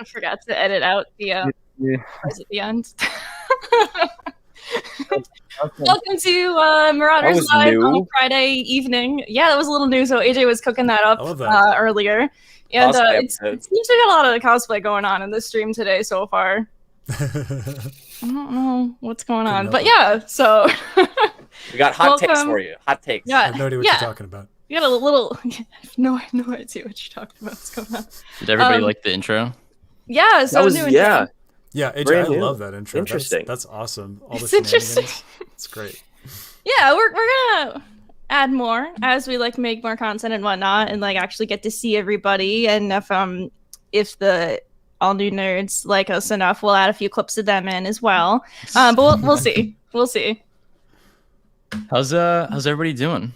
forgot to edit out the Yeah. prize at the end. Okay. Welcome to That Marauders was Live new. on a Friday evening. Yeah, that was a little new. So AJ was cooking that up I love that. earlier. And Cosplay it episode. seems we got a lot of cosplay going on in this stream today so far. I don't know what's going on. help But it. yeah, so We got hot takes Welcome. for you. Hot takes. I yeah, have no idea what yeah. you're talking about. We got a little I have no idea what you're talking about. What's going on? Did everybody Um, like the intro? Yeah, so That was new yeah. intro. Yeah, AJ, Brand I new. love that intro. Interesting. That's awesome. All the It's interesting. shenanigans. It's great. Yeah, we're gonna add more as we like make more content and whatnot, and like actually get to see everybody. And if the all new nerds like us enough, we'll add a few clips of them in as well. But we'll see. We'll see. How's everybody doing?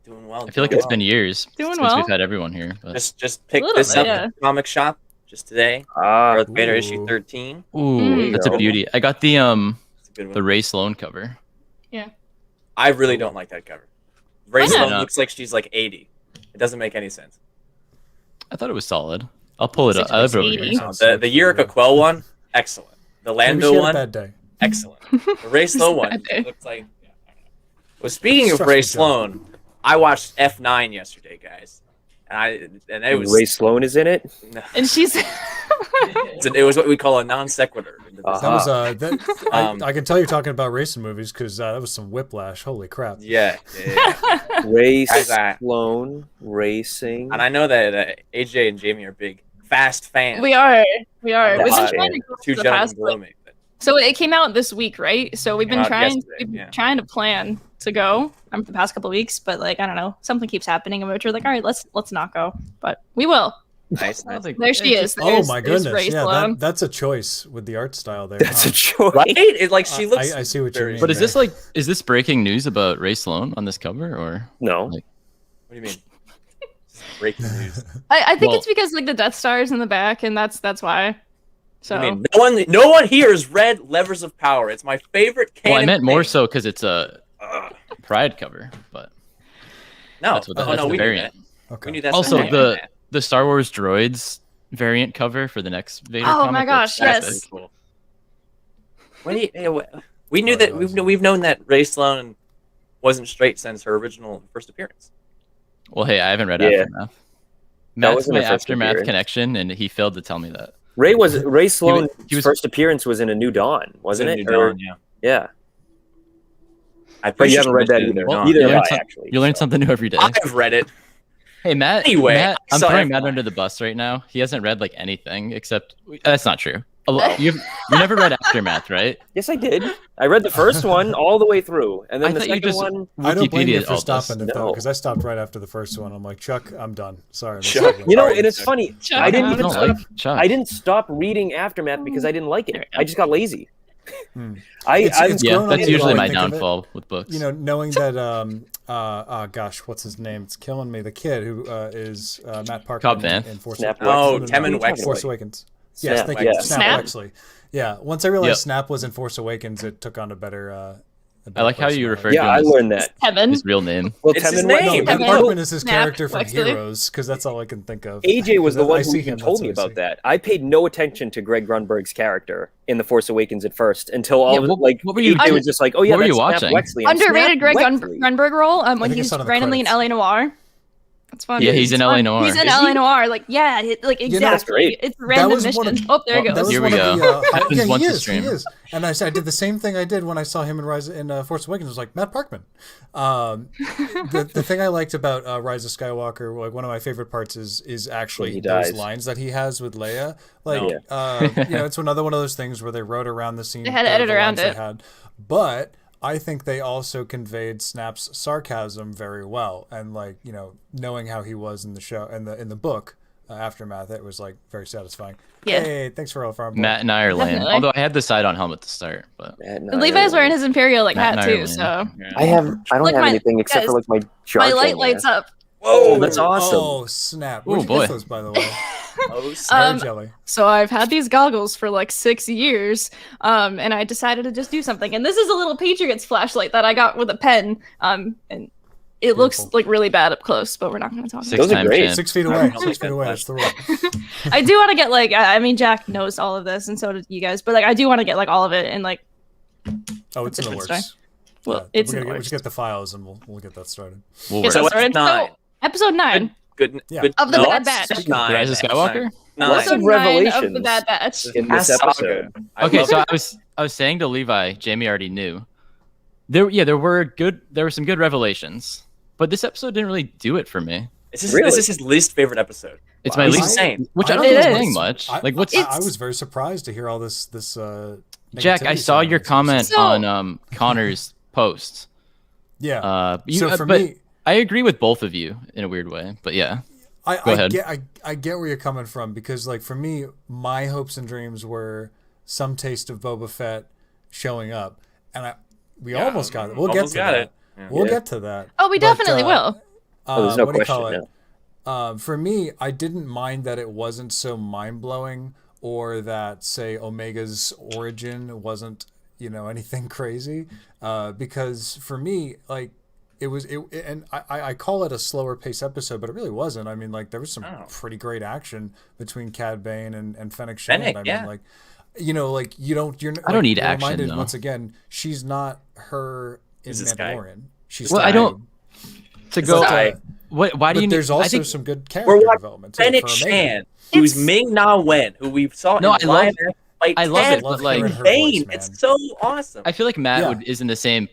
Doing well. I feel like doing it's been years Doing since well. we've had everyone here. But... Just picked little this bit, up yeah. at the comic shop just today. Ah, Darth Vader Ooh. issue 13. Ooh, Mm. that's a Go. beauty. I got the It's a good one. the Ray Sloan cover. I really don't like that cover. Ray Why Sloan not? looks like she's like 80. It doesn't make any sense. I thought it was solid. I'll pull it up. Six I have it over eighty. here. Sounds The Yurika Quell one, excellent. The Maybe Lando she had a one, bad day. excellent. The Ray Sloan one Bad day. looks like. Yeah, I don't know. Well, speaking of Structured Ray joke. Sloan, I watched F9 yesterday, guys, and it was Ray Sloan is in it. no, And she's it was what we call a non sequitur. That was Um, I can tell you're talking about racing movies because that was some whiplash. Holy crap! Yeah, yeah. Ray Guys, Sloan racing. And I know that AJ and Jamie are big Fast fans. we are. We've Yeah, been yeah. trying to go Two for the gentlemen past, below like, me. But so it came out this week, right? So we've Came been out trying yesterday, we've been yeah. trying to plan to go for the past couple of weeks, but like I don't know, something keeps happening and we're like, all right, let's not go. But we will. nice, nice. There she is. Oh There's- my there's goodness! Ray Yeah, Sloan. that's a choice with the art style there. That's huh? a choice. Right? It like she looks. I see what you very- mean. But is this man. like is this breaking news about Ray Sloan on this cover or? No. What do you mean? Breaking news. I think Well- it's because like the Death Star's in the back, and that's why. So I mean, no one here has read Levers of Power. It's my favorite canon. Well, I meant more thing. so because it's a Ugh. Pride cover, but No, that's what the, oh, that's no, the we knew variant. that. Okay. We knew that's Also, the the Star Wars droids variant cover for the next Vader. Oh comic my looks gosh, epic. yes. cool. We knew that we've known that Ray Sloan wasn't straight since her original first appearance. Well, hey, I haven't read Yeah. Aftermath. Matt's wasn't my her first Aftermath appearance. connection, and he failed to tell me that. Ray Sloan's he was- first appearance was in A New Dawn, wasn't it? New Dawn, yeah. Yeah. I'm But pretty you sure haven't read she that mentioned either. New Dawn. Neither You have learn I, some- actually. You learn something new every day. I've read it. Hey, Matt. Anyway, Matt, I I'm saw throwing F9. Matt under the bus right now. He hasn't read like anything except. That's not true. You never read Aftermath, right? Yes, I did. I read the first one all the way through, and then I the thought you second just- one. I don't blame you Wikipedia for all this. stopping it though, No. because I stopped right after the first one. I'm like, Chuck, I'm done. Sorry. let's Chuck, not do it. You know, Alright, and it's Chuck. funny. Chuck, I didn't I even don't stop. like Chuck. I didn't stop reading Aftermath because I didn't like it. I just got lazy. Hmm. I'm It's Yeah, grown on that's me usually when I my think of it. downfall with books. You know, knowing that gosh, what's his name? It's killing me. The kid who is Matt Parker Cobb Vanth. in Force Snap Oh, Wexley. Temmin What are you Wexley. Force Awakens. Yes, Snap thank Wexley. you. Yeah. Snap Snap? Wexley. Yeah, once I realized Yep. Snap was in Force Awakens, it took on a better. I like how you refer personality. to Yeah, I him learned that. Kevin. his real name. Well, It's his Temmin name. No, Wexley- Matt Kevin. Parkman is his Snap character from Wexley. Heroes, because that's all I can think of. AJ was the Because one I who see even him, told that's me what I about see. that. I paid no attention to Greg Grunberg's character in The Force Awakens at first until all Yeah, of it, what- like what were you- AJ was just like, oh yeah, what were you that's Snap watching? Wexley. I'm Underrated Snap Greg Wexley. Grunberg role when think I he's saw it in the randomly in credits. LA Noir. That's fun. Yeah, he's in LA Noir. He's in Is LA he? Noir. Like, yeah, like know, exactly. that's great. It's a random was one mission. of- Oh, there he That goes. was Here one we of go. the. Happens Yeah, once he a is. He stream. is. And I did the same thing I did when I saw him in Force Awakens. I was like, Matt Parkman. The thing I liked about Rise of Skywalker, like one of my favorite parts, is actually He those dies. lines that he has with Leia. Like, No. you know, it's another one of those things where they wrote around the scene. They had to edit the around lines they it. had. But I think they also conveyed Snap's sarcasm very well, and like, you know, knowing how he was in the show and in the book. Aftermath, it was like very satisfying. Yeah. Hey, thanks for all farm. Matt and I are lame. Definitely. Although I had the side on helmet to start, but Man, no, And Levi's wearing his Imperial like Matt hat and I are too, lame. so I don't Look, have my- anything except for guys, like my jar. my light thing lights there. up. Oh, that's awesome. Oh snap! Oh, Where'd you boy. get those, by the way? Oh, Very jelly. So I've had these goggles for like 6 years, and I decided to just do something. And this is a little Patriots flashlight that I got with a pen. And It looks Beautiful. like really bad up close, but we're not going to talk Six about Those are times great. champ. 6 feet I away. don't 6 feet like away. that. That's the rule. it. I do want to get like, I mean, Jack knows all of this, and so did you guys, but like, I do want to get like all of it, and like, Oh, it's in the Different works. story. Well, Yeah, it's we're in the gonna works. get the files and we'll get that started. We'll Get work. that So started. it's 9. So, episode 9 Good. Yeah. Good. of the no, Bad it's Batch. 9. Rise of Skywalker? Lots Episode of 9 of revelations the Bad Batch. in this Saga. episode. I Okay, love so it. I was saying to Levi, Jamie already knew. There were some good revelations, but this episode didn't really do it for me. Really? This is his least favorite episode. It's Wow. my He's least, insane. which I don't It think is is. saying much. Like, what's I was very surprised to hear all this. Jack? I negativity saw your surrounding comment So- on Connor's post. Yeah. You, So for but me, I agree with both of you in a weird way. But yeah, Go I ahead. get where you're coming from, because like for me, my hopes and dreams were some taste of Boba Fett showing up, and we Yeah, almost got it. We'll get almost to got that. it. Yeah. We'll Yeah. get to that. Oh, we But, definitely will. Oh, there's no what do you call question, it? For me, I didn't mind that it wasn't so mind blowing, or that say Omega's origin wasn't anything crazy, because for me, like and I call it a slower pace episode, but it really wasn't. I mean, like there was some Oh. pretty great action between Cad Bane and Fennec Shand. Fennec, I mean, yeah. like like you're I don't need you're action, reminded though. once again, she's not her in Who's this guy? Mandalorian. She's Well, I Cad don't- Bane. to go. Guy. Why do you But need? there's I also think, some good We're character watching development too, Fennec for Omega. Shand, who's It's- Ming Na Wen, who we saw No, in I love- live fight I love 10 it, love but like hearing her Bane. voice, man. It's so awesome. I feel like Matt Yeah. is in the same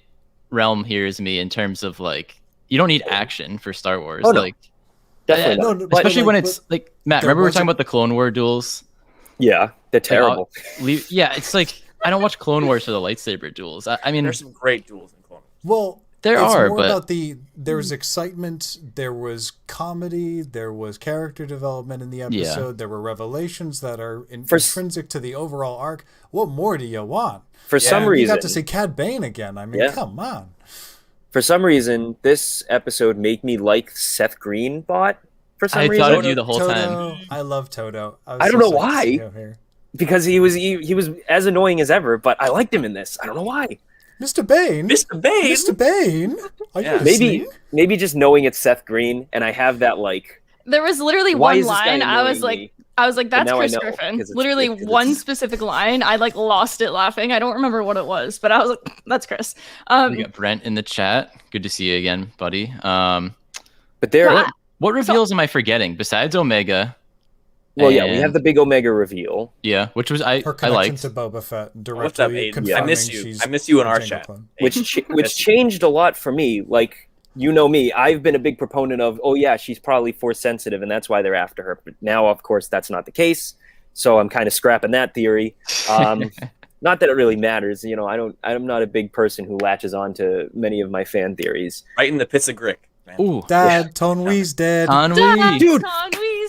realm here as me in terms of like you don't need action for Star Wars. Oh, no. Like Definitely No, not. no, But especially like, when it's like Matt. there Remember we were wasn't- talking about the Clone War duels? yeah, they're terrible. Yeah, it's like I don't watch Clone Wars for the lightsaber duels. I mean, There's some great duels in Clone Wars. Well, There it's are, more but- about there was excitement, there was comedy, there was character development in the episode, there were revelations that are intrinsic to the overall arc. What more do you want? For some You reason, got to see Cad Bane again. I mean, Yeah. come on. for some reason, this episode made me like Seth Green bot. For some I reason, thought of you the whole Toto, time. I love Toto. I don't know why. because he was as annoying as ever. But I liked him in this. I don't know why. Mr. Bane. Mr. Bane. Mr. Bane. Are Yeah. you Maybe listening? just knowing it's Seth Green, and I have that like. There was literally Why one is this guy line. I was annoying like, me? that's now I Chris know, Griffin. 'cause it's- Literally because one it's- specific line. I like lost it laughing. I don't remember what it was, but I was like, that's Chris. we got Brent in the chat. Good to see you again, buddy. But there. Well, What reveals am I forgetting besides Omega? Well, yeah, we and- have the big Omega reveal. Yeah, which was I Her connection liked. to Boba Fett What's directly up, Aiden? confirming I miss you. she's I miss you in a our Jango chat. clone. which changed a lot for me. Like, you know me, I've been a big proponent of, oh yeah, she's probably force sensitive, and that's why they're after her. But now, of course, that's not the case. So I'm kind of scrapping that theory. Not that it really matters. I'm not a big person who latches on to many of my fan theories. Right in the pits of Grick. Man. Ooh, Dad, Tonwee's dead. Conway. Dude.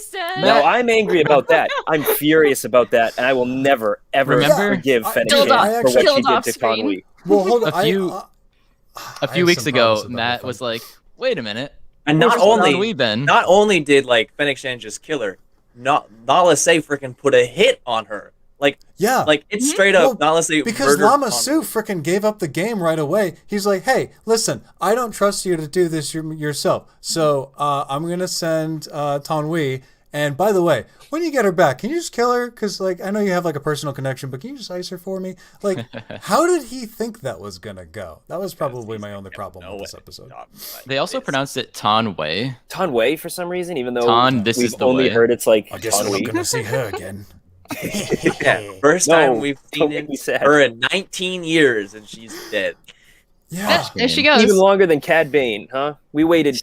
Said. Now I'm angry about that. I'm furious about that, and I will never, ever Remember? forgive I- Fennec Killed Shand off- for what killed she off did to screen. Conway. Well, hold on. A few- I A few have weeks some ago, problems with Matt Boba was Fett. like, "Wait a minute." And Where's not only Conway been? not only did like Fennec Shand just kill her, Nala Se freaking put a hit on her. Yeah. Like it's Mhm. straight Well, up Nala Se because murdered Lama Conway. Su freaking gave up the game right away. He's like, "Hey, listen, I don't trust you to do this yourself. So I'm gonna send Tonwee. And by the way, when you get her back, can you just kill her? Because like I know you have like a personal connection, but can you just ice her for me? Like, how did he think that was gonna go? That was probably my only problem No with this way. episode. They also pronounced it Ton Wei. Tanwei for some reason, even though Tan, this we've is the only way. heard it's like I guess we're not Tanwei. gonna see her again. Yeah, first No, time we've don't seen make me sad. her in 19 years, and she's dead. Yeah. There she goes. Even longer than Cad Bane, huh? We waited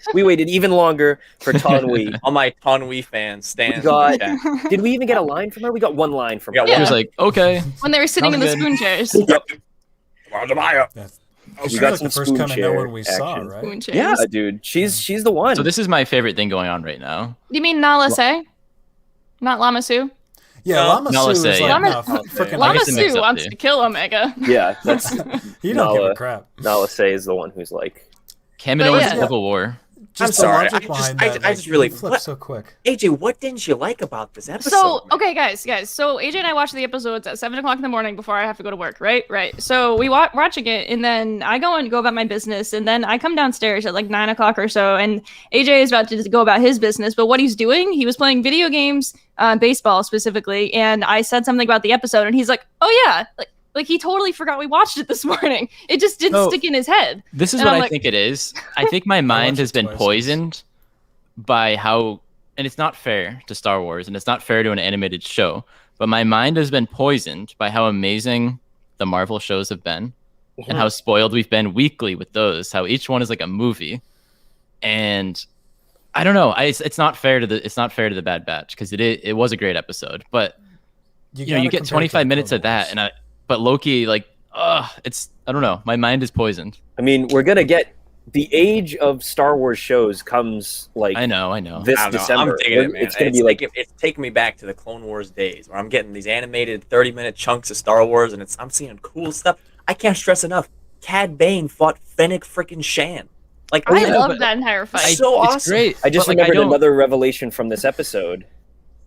even longer for Tanwei. All my Tonwee fans stand. got- Did we even get a line from her? We got one line from We her. got He was Yeah. like, "Okay." When they were sitting in the Sounds spoon chairs. Yep. She's We got like some the first spoon kind of no chair one we saw, action. right? Spoon chairs. Yeah, dude. She's the one. So this is my favorite thing going on right now. You mean Nala Se? Not Lama Su? Yeah, No, Lama Su Nala is Se, like, yeah. no, freaking I Lama guess it makes Su up wants to you. to kill Omega. Yeah, that's you don't give a Nala. crap. Nala Se is the one who's like, Kamino But is yeah. Civil War. just I'm sorry, the logic behind that. I just really you flip what, so quick. AJ, what didn't you like about this episode? So, man? okay, guys. So AJ and I watch the episodes at 7 o'clock in the morning before I have to go to work, right? Right. So we watching it, and then I go about my business, and then I come downstairs at like 9 o'clock or so, and AJ is about to go about his business, but what he's doing, he was playing video games, baseball specifically, and I said something about the episode, and he's like, "Oh yeah," like he totally forgot we watched it this morning. It just didn't stick in his head. This is And what I'm I like- think it is. I think my mind watched has it been twice. poisoned by how, and it's not fair to Star Wars, and it's not fair to an animated show, but my mind has been poisoned by how amazing the Marvel shows have been, and how spoiled we've been weekly with those. How each one is like a movie, and I don't know. It's not fair to the Bad Batch, because it was a great episode, but you gotta get compare it to 25 the minutes Clone of that, Wars. but Loki, like, it's, I don't know. My mind is poisoned. I mean, we're gonna get the age of Star Wars shows comes like I know. this I don't know, December. I'm digging it, man. It's gonna be like it's taking me back to the Clone Wars days where I'm getting these animated 30-minute chunks of Star Wars, and I'm seeing cool stuff. I can't stress enough. Cad Bane fought Fennec freaking Shan. Like I yeah, loved but- that entire fight. So It's awesome. great. I just but, like, remembered don't- another revelation from this episode.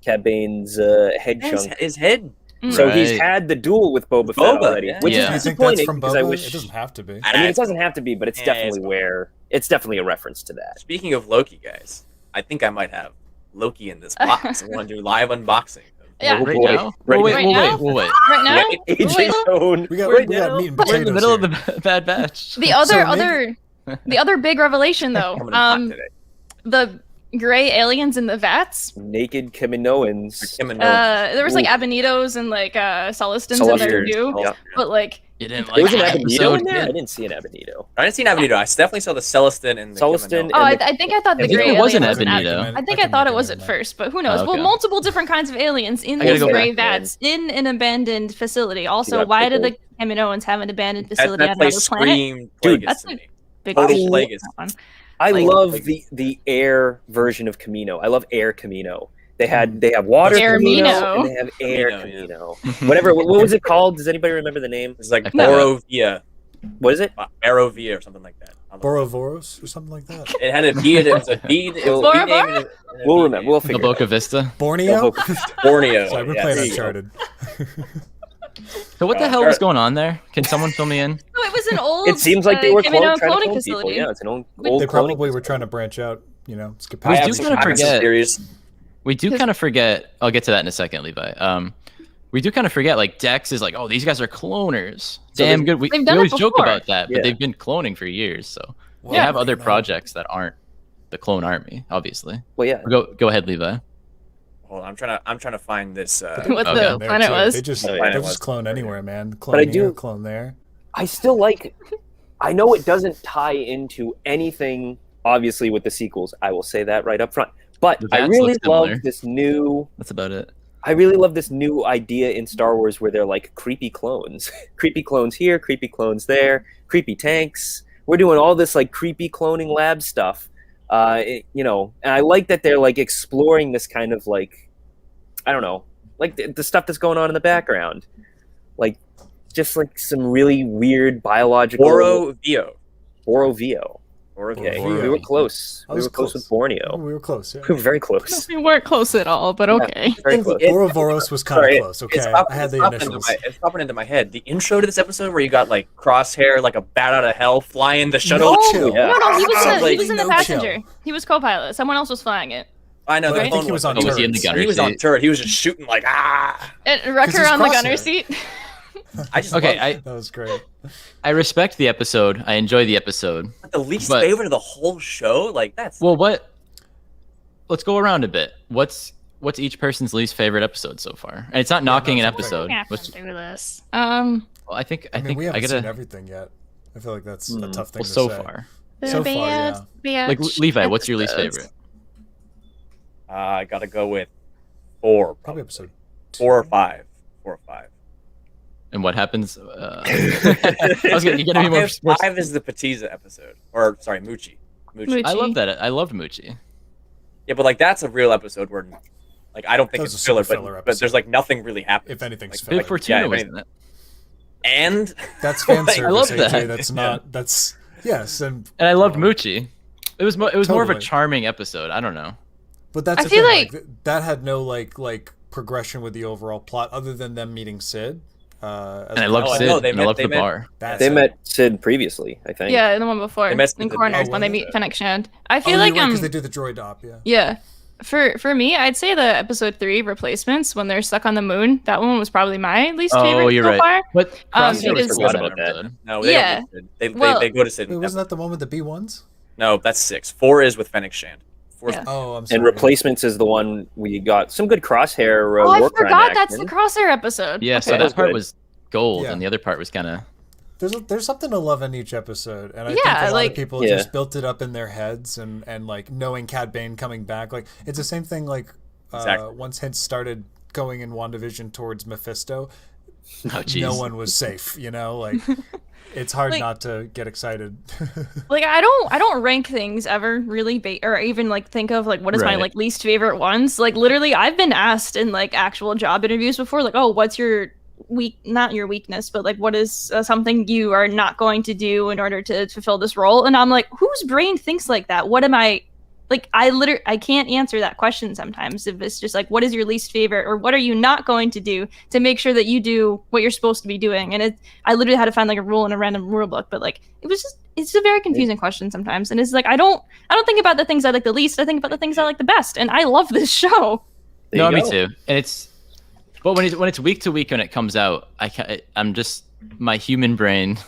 Cad Bane's head chunk. His head. So he's Right. had the duel with Boba Fett Boba, already, yeah. which Yeah. is Do you think disappointing that's from because I Boba? wish. It doesn't have to be. I mean, it doesn't have to be, but it's Yeah, definitely it's- it's definitely a reference to that. Speaking of Loki, guys, I think I might have Loki in this box. I want to do live unboxing. Yeah. Oh, Right boy. now? Right We'll wait, Right we'll now? wait, we'll wait. Right now, AJ Wait, Stone. We got right we got now. meat and We're potatoes in the middle here. of the Bad Batch. the other So maybe- the other big revelation though, Coming in hot today. the gray aliens in the vats. Naked Kaminoans. There was like Ooh. Abanitos and like Celestins in there Celestials. too. Yeah. But like, You didn't There like was an that Abonito episode? in there? I didn't see an Abonito. I didn't see an Abonito. I definitely saw the Celestin and the Celestin Kamino. oh, And I think I thought the I think gray it was an alien was Abonito. I think I thought it was at first, but who knows? Oh, Well, okay. multiple different kinds of aliens in I gotta these go gray back, vats in an abandoned facility. Also, got why did the pickled. Kaminoans have an abandoned That, facility that on another place planet? screamed Dude, Plagueis that's to a me. Big Total question. Plagueis. That one. I Like- love like- the air version of Camino. I love Air Camino. They have water Air Camino Mino. and they have Air Camino, yeah. Camino. Whatever. What was it called? Does anybody remember the name? It's like I found Borovia. What is it? Barovia or something like that. Borovoros or something like that. It had a bead. It was a bead. It was a bead name and a We'll bead remember. name. We'll The figure it Boca out. Vista. Borneo. Borneo. So I've been yeah, playing there you go. Uncharted. So what the hell was going on there? Can someone fill me in? No, it was an old. It seems like they were Kamino trying to cloning clone facility. people. Yeah, it's an old They cloning They probably were facility. trying to branch out. You know, skip We I do have some- kinda I have some forget. theories. We do kind of forget. I'll get to that in a second, Levi. We do kind of forget. Like Dex is like, oh, these guys are cloners. So Damn they've- good. We They've done it always joke before. about that, but Yeah. they've been cloning for years. So Well, they have you other know. projects that aren't the clone army, obviously. Well, yeah. Go ahead, Levi. Hold on, I'm trying to find this. What Okay. the There, planet too. was. They just Oh, yeah. they'll Planet was. just clone anywhere, man. Clone But I here, do- clone there. I still like. I know it doesn't tie into anything, obviously, with the sequels. I will say that right up front. But The I vats really look similar. love this new. That's about it. I really love this new idea in Star Wars where they're like creepy clones. Creepy clones here, creepy clones there, creepy tanks. We're doing all this like creepy cloning lab stuff. And I like that they're like exploring this kind of like, I don't know, like the stuff that's going on in the background. Like just like some really weird biological Borovio. Borovio. Borovio. Okay, Borovio. we were close. I We was were close close. with Borneo. We were close. Yeah. We were very close. We weren't close at all, but okay. Very close. Borovoros was kind Sorry, of close. Okay, It's popping, I had it's the popping initials. it's popping into my head. The intro to this episode where you got like crosshair, like a bat out of hell, flying the shuttle. No chill. Yeah. No, he was, Absolutely he was in the no passenger. chill. He was co-pilot. Someone else was flying it. I know. But the I think clone he was on Oh, was he in the turrets. gunner He was on seat? turret. He was just shooting like And Wrecker he's on the gunner crosshair. seat. I just Okay, love That was great. I respect the episode. I enjoy the episode. the least but- favorite of the whole show. Like that's Well, let's go around a bit. What's each person's least favorite episode so far? And it's not knocking an that's episode. Yeah, Which, do this. well, I think I mean, we I haven't gotta. seen everything yet. I feel like that's a tough thing Well, to so say. far. So far, yeah. Like Levi, what's your least episodes. favorite? I gotta go with four, Probably episode 4 or 5, 4 or 5. And what happens? I was gonna, you're gonna be more. more 5 is the Patiza episode, or sorry, Moochie. Moochie. I love that. I loved Moochie. Yeah, but like that's a real episode where, like, I don't think That was it's a filler, super but filler but there's episode. like nothing really happening. If anything's Like, filler. Bib Fortuna yeah, was I mean- in it. And That's fan Like, service, I love AJ. that. That's not. That's yes, and And I loved Moochie. It was more of a Totally. charming episode. I don't know. But that's I the feel thing. like- That had no like progression with the overall plot other than them meeting Sid. And I loved Oh, I Sid. know, they and I met- loved they the met- bar. That's They it. met Sid previously, I think. Yeah, the one before They messed in with the- Corners oh, when they was meet it? Fennec Shand. I Oh, feel you're like right, 'cause they do the droid op. Yeah. yeah. For me, I'd say the episode 3 replacements when they're stuck on the moon. That one was probably my least favorite Oh, you're so right. far. But Crosshair was because- forgot Forgot about about that. No, they Yeah. don't. Meet Sid. They Well- go to Sid. Wait, wasn't that the one with the B1s? No, that's 6. 4 is with Fennec Shand. 4's Yeah. Oh, I'm sorry. And Replacements is the one we got some good Crosshair. Oh, I war crime forgot that's action. the Crosshair episode. Yeah, so Okay. that was that part good. was gold, Yeah. and the other part was kind of. There's something to love in each episode, and I think Yeah, a lot like- of people Yeah. just built it up in their heads, and like knowing Cad Bane coming back, like it's the same thing. Like Exactly. once hints started going in WandaVision towards Mephisto, Oh, jeez. no one was safe. You know, like it's hard Like- not to get excited. Like I don't rank things ever really or even like think of like what is my Right. like least favorite ones. Like literally I've been asked in like actual job interviews before like, "Oh, what's your not your weakness, but like what is something you are not going to do in order to fulfill this role?" And I'm like, "Whose brain thinks like that? What am I like I can't answer that question sometimes if it's just like what is your least favorite or what are you not going to do to make sure that you do what you're supposed to be doing." And I literally had to find like a rule in a random rule book, but like it's a very confusing question sometimes. And it's like I don't think about the things I like the least, I think about the things I like the best. And I love this show. There No, you me go. too. And but when it's week to week when it comes out, I'm just my human brain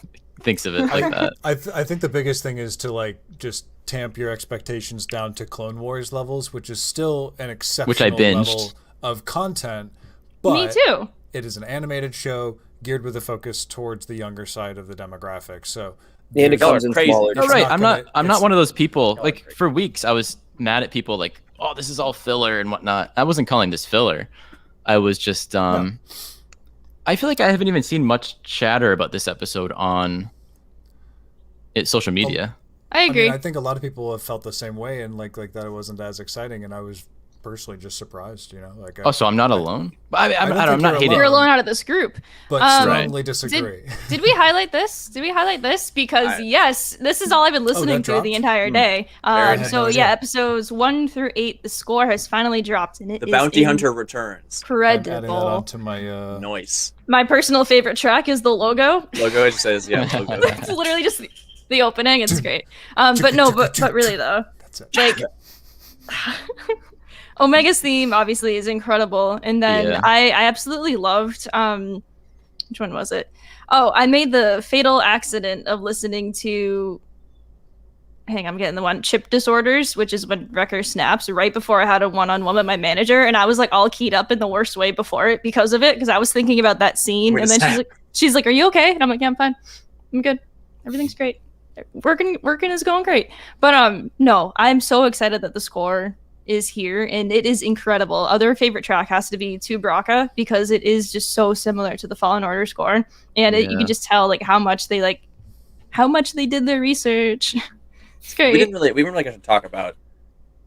thinks of it like that. I think the biggest thing is to like just tamp your expectations down to Clone Wars levels, which is still an exceptional binged. level of content. But Me too. it is an animated show geared with a focus towards the younger side of the demographic. So And it there's- comes in crazy. smaller. Oh, It's right. not I'm gonna- not it's- one of those people. No, Like it's for weeks, I was mad at people like, "Oh, this is all filler and whatnot." I wasn't calling this filler. I was just I feel like I haven't even seen much chatter about this episode on social media. I agree. I think a lot of people have felt the same way, and like that it wasn't as exciting, and I was personally just surprised. You know, like Oh, so I'm not alone. But I'm don't I'm think not you're hating. You're alone. alone out of this group. but Um, strongly disagree. Did we highlight this? Because yes, this is all I've been listening that to dropped? the entire day. I had So no yeah, idea. episodes 1 through 8, the score has finally dropped, and it The is Bounty Hunter returns. I'm adding that incredible. onto my Nice. My personal favorite track is the logo. Logo just says, yeah, logo. It's literally just the opening. It's great. But no, but really though, that's it. like Omega's theme obviously is incredible, and then Yeah. I absolutely loved which one was it? Oh, I made the fatal accident of listening to I'm getting the one chip disorders, which is when Wrecker snaps right before I had a one-on-one with my manager, and I was like all keyed up in the worst way before it because of it, because I was thinking about that scene. Way And to then snap. she's like, "Are you okay?" And I'm like, "Yeah, I'm fine. I'm good. Everything's great. Working is going great." But no, I'm so excited that the score is here, and it is incredible. Other favorite track has to be To Braca, because it is just so similar to the Fallen Order score, and you Yeah. can just tell like how much they did their research. It's great. We weren't really going to talk about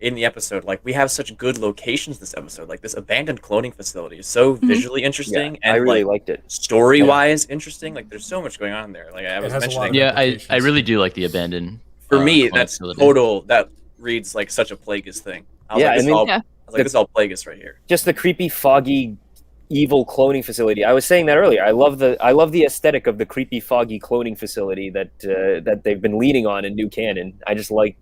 in the episode. Like, we have such good locations this episode. Like, this abandoned cloning facility is so visually interesting Yeah, I and really like liked it. story wise interesting. Like, there's so much going on there. Like, I was has a lot mentioning. of Yeah, I implications. really do like the abandoned. For me, clone that's facility. total. That reads like such a Plagueis thing. I was Yeah, like, this I mean- is all, Yeah. I was like, this is all Plagueis right here. Just the creepy, foggy, evil cloning facility. I was saying that earlier. I love the aesthetic of the creepy, foggy cloning facility that they've been leaning on in new canon. I just like.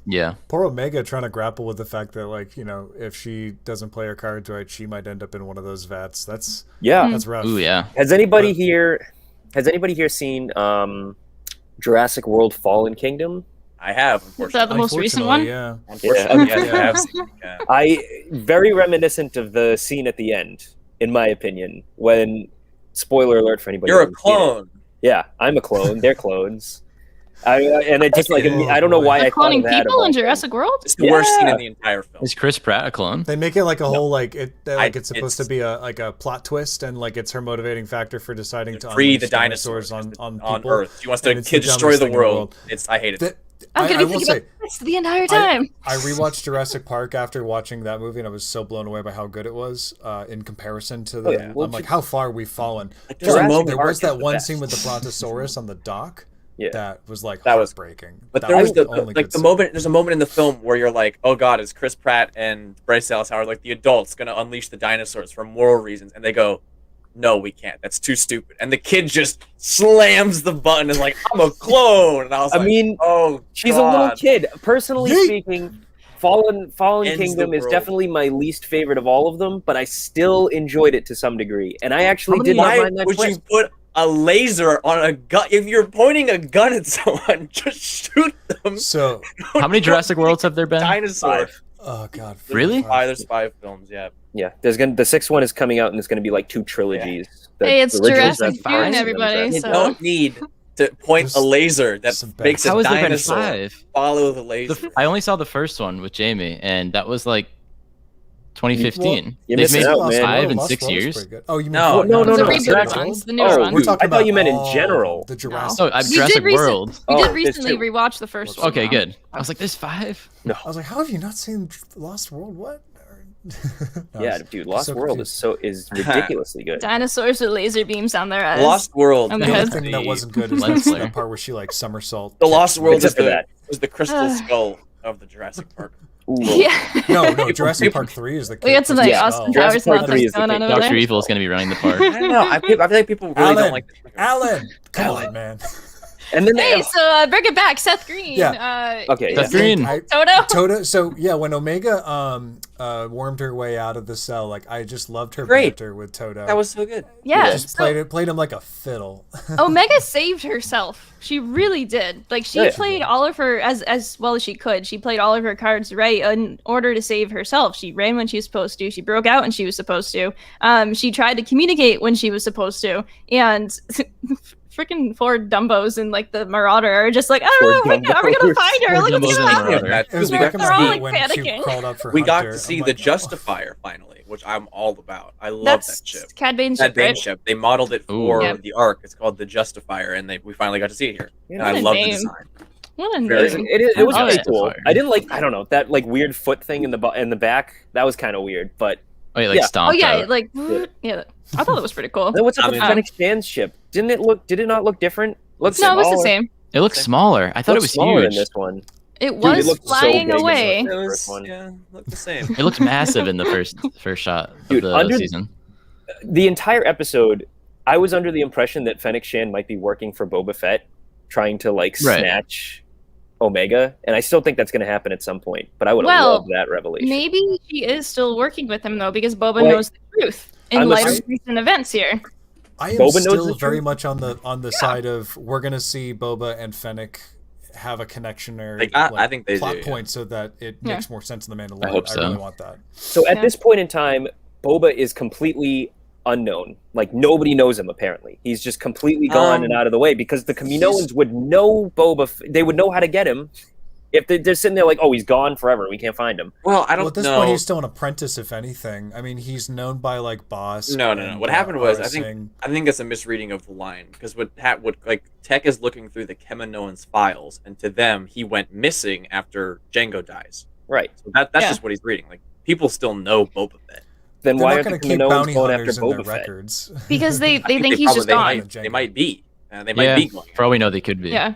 Yeah. Poor Omega trying to grapple with the fact that, like, you know, if she doesn't play her cards right, she might end up in one of those vats. That's Yeah. that's rough. Ooh, yeah. Has anybody here seen Jurassic World: Fallen Kingdom? I have, Is that unfortunately. the most recent Unfortunately, one? Yeah. Unfortunately, Yeah. yes, I have seen it. Yeah. I very reminiscent of the scene at the end, in my opinion, when spoiler alert for anybody. You're a who hasn't seen it. clone. Yeah, I'm a clone. They're clones. And it just like Oh, I don't know boy. why I They're thought cloning of that. people of in all Jurassic World? It's the worst scene Yeah. in the entire film. Is Chris Pratt a clone? They make it like a whole like it's I- supposed to be a plot twist, and like it's her motivating factor for deciding to Free unleash the dinosaurs on on people. Earth. She wants to and it's the destroy dumbest the thing in the world. world. I hate it. That- I'm I gonna be will thinking say, about this the entire time. I rewatched Jurassic Park after watching that movie, and I was so blown away by how good it was in comparison to the. yeah. Well, I'm like, how far we've fallen. Like, there's a Jurassic moment There Park was is that the one best. scene with the Brontosaurus on the dock Yeah. that was like That was- heartbreaking. But That there was the only like good the scene. moment. There's a moment in the film where you're like, oh god, is Chris Pratt and Bryce Dallas Howard like the adults gonna unleash the dinosaurs for moral reasons? And they go, no, we can't. That's too stupid. And the kid just slams the button and like, I'm a clone. And I was I like, mean, oh, she's a little God. kid. Personally Yeet. speaking, Fallen Ends Kingdom the is world. definitely my least favorite of all of them, but I still enjoyed it to some degree. And I actually did not Why mind that would twist. you put a laser on a gun? If you're pointing a gun at someone, just shoot them. So, How many Jurassic Worlds have there been? Dinosaur. oh god, Really? There's 5 films. Yeah. Yeah, the sixth one is coming out, and it's going to be like 2 trilogies. The- Hey, it's the original Jurassic Jurassic Park June, and then everybody, Jurassic You so- don't need to point a There's laser that some bad- makes a How has there been dinosaur 5? follow the laser. I only saw the first one with Jamie, and that was like 2015. You're They've missing made out, Lost man. 5 World- in Lost 6 World is years. pretty good. Oh, you mean No, World- no, The no, reboot Jurassic ones, the Oh, newer We're ones. talking I thought you about meant in all general. The Jurassic. Oh, We Jurassic did recent- World. We Oh, did there's recently 2. rewatch the first one. Okay, though. good. I was like, there's 5? I was like, how have you not seen Lost World? What? No, Yeah, I was dude, Lost so World confused. is ridiculously good. Dinosaurs with laser beams down their eyes. Lost World. On the The head. only thing that wasn't good is Lens that flare. part where she like somersault. The Lost World Except for that. was the crystal skull of the Jurassic Park. Ooh. Yeah. No, Jurassic Park 3 is the. We got some like Yeah. Austin Jurassic Powers Park 3 nonsense is the going on king. over Dr. there. Evil is going to be running the park. I don't know. I feel like people really Alan. don't like this. Alan, come Alan. on, man. And then they Hey, so bring it back, Seth Green. okay, Seth yeah. Green. Toto. Toto. So yeah, when Omega wormed her way out of the cell, like I just loved her Great. banter with Toto. That was so good. Yeah. just so played him like a fiddle. Omega saved herself. She really did. Like she Yeah. played all of her as well as she could. She played all of her cards right in order to save herself. She ran when she was supposed to. She broke out when she was supposed to. She tried to communicate when she was supposed to. And freaking four Dumbos and like the Marauder are just like, oh, Four are we gonna Dumbos. find her? Four Look what's Dumbos going and on. Marauder. Yeah, It was we They're got, back in all, the like, when she panicking. crawled up for we got Hunter. to see I'm the like, oh. Justifier finally, which I'm all about. I love That's that ship. Cad Bane's That ship, Bane right? ship. They modeled it for Ooh. Yep. the Ark. It's called the Justifier, and we finally got to see it here. And What I a love the name. design. What a Very name. It was I really like cool. Justifier. I didn't like, I don't know, that like weird foot thing in the back. That was kind of weird, but Oh, yeah, like Yeah. Oh stomped yeah, out. like yeah. I thought it was pretty cool. then what's up I with mean- Fennec Shan's ship? Did it not look different? Looks No, it was the smaller. same. It looked smaller. I thought it Looks was smaller huge. in this one. It it was looked so flying big in away. the- It first one. was, yeah, looked the same. It looked massive in the first shot of Dude, the under- season. The entire episode, I was under the impression that Fennec Shan might be working for Boba Fett, trying to like Right. snatch Omega, and I still think that's going to happen at some point. But I would have Well, loved that revelation. Maybe she is still working with him though, because Boba Well, knows the truth in I'm light assuming- of recent events here. I am Boba knows still the very truth? much on the side of we're gonna see Boba and Fennec have a connection or I think they plot do, yeah. point so that it Yeah. makes more sense in the Mandalorian. I hope so. really want that. So at Yeah. this point in time, Boba is completely unknown. Like nobody knows him. Apparently, he's just completely gone and out of the way because the Kaminoans would know They would know how to get him. If they're sitting there like, oh, he's gone forever, we can't find him. Well, I Well, don't at this know. point, he's still an apprentice, if anything. I mean, he's known by like Boss. No. and, What happened was, I Singh. think that's a misreading of the line because what like Tech is looking through the Kaminoans' files, and to them, he went missing after Django dies. Right. So that's Yeah. just what he's reading. Like people still know Boba Fett. Then They're why not are going the to keep Kaminoans bounty going after hunters in their Boba Fett? records. Because they I think he's just gone. They might be. They might Yeah, be going. for all we know, they could be. Yeah.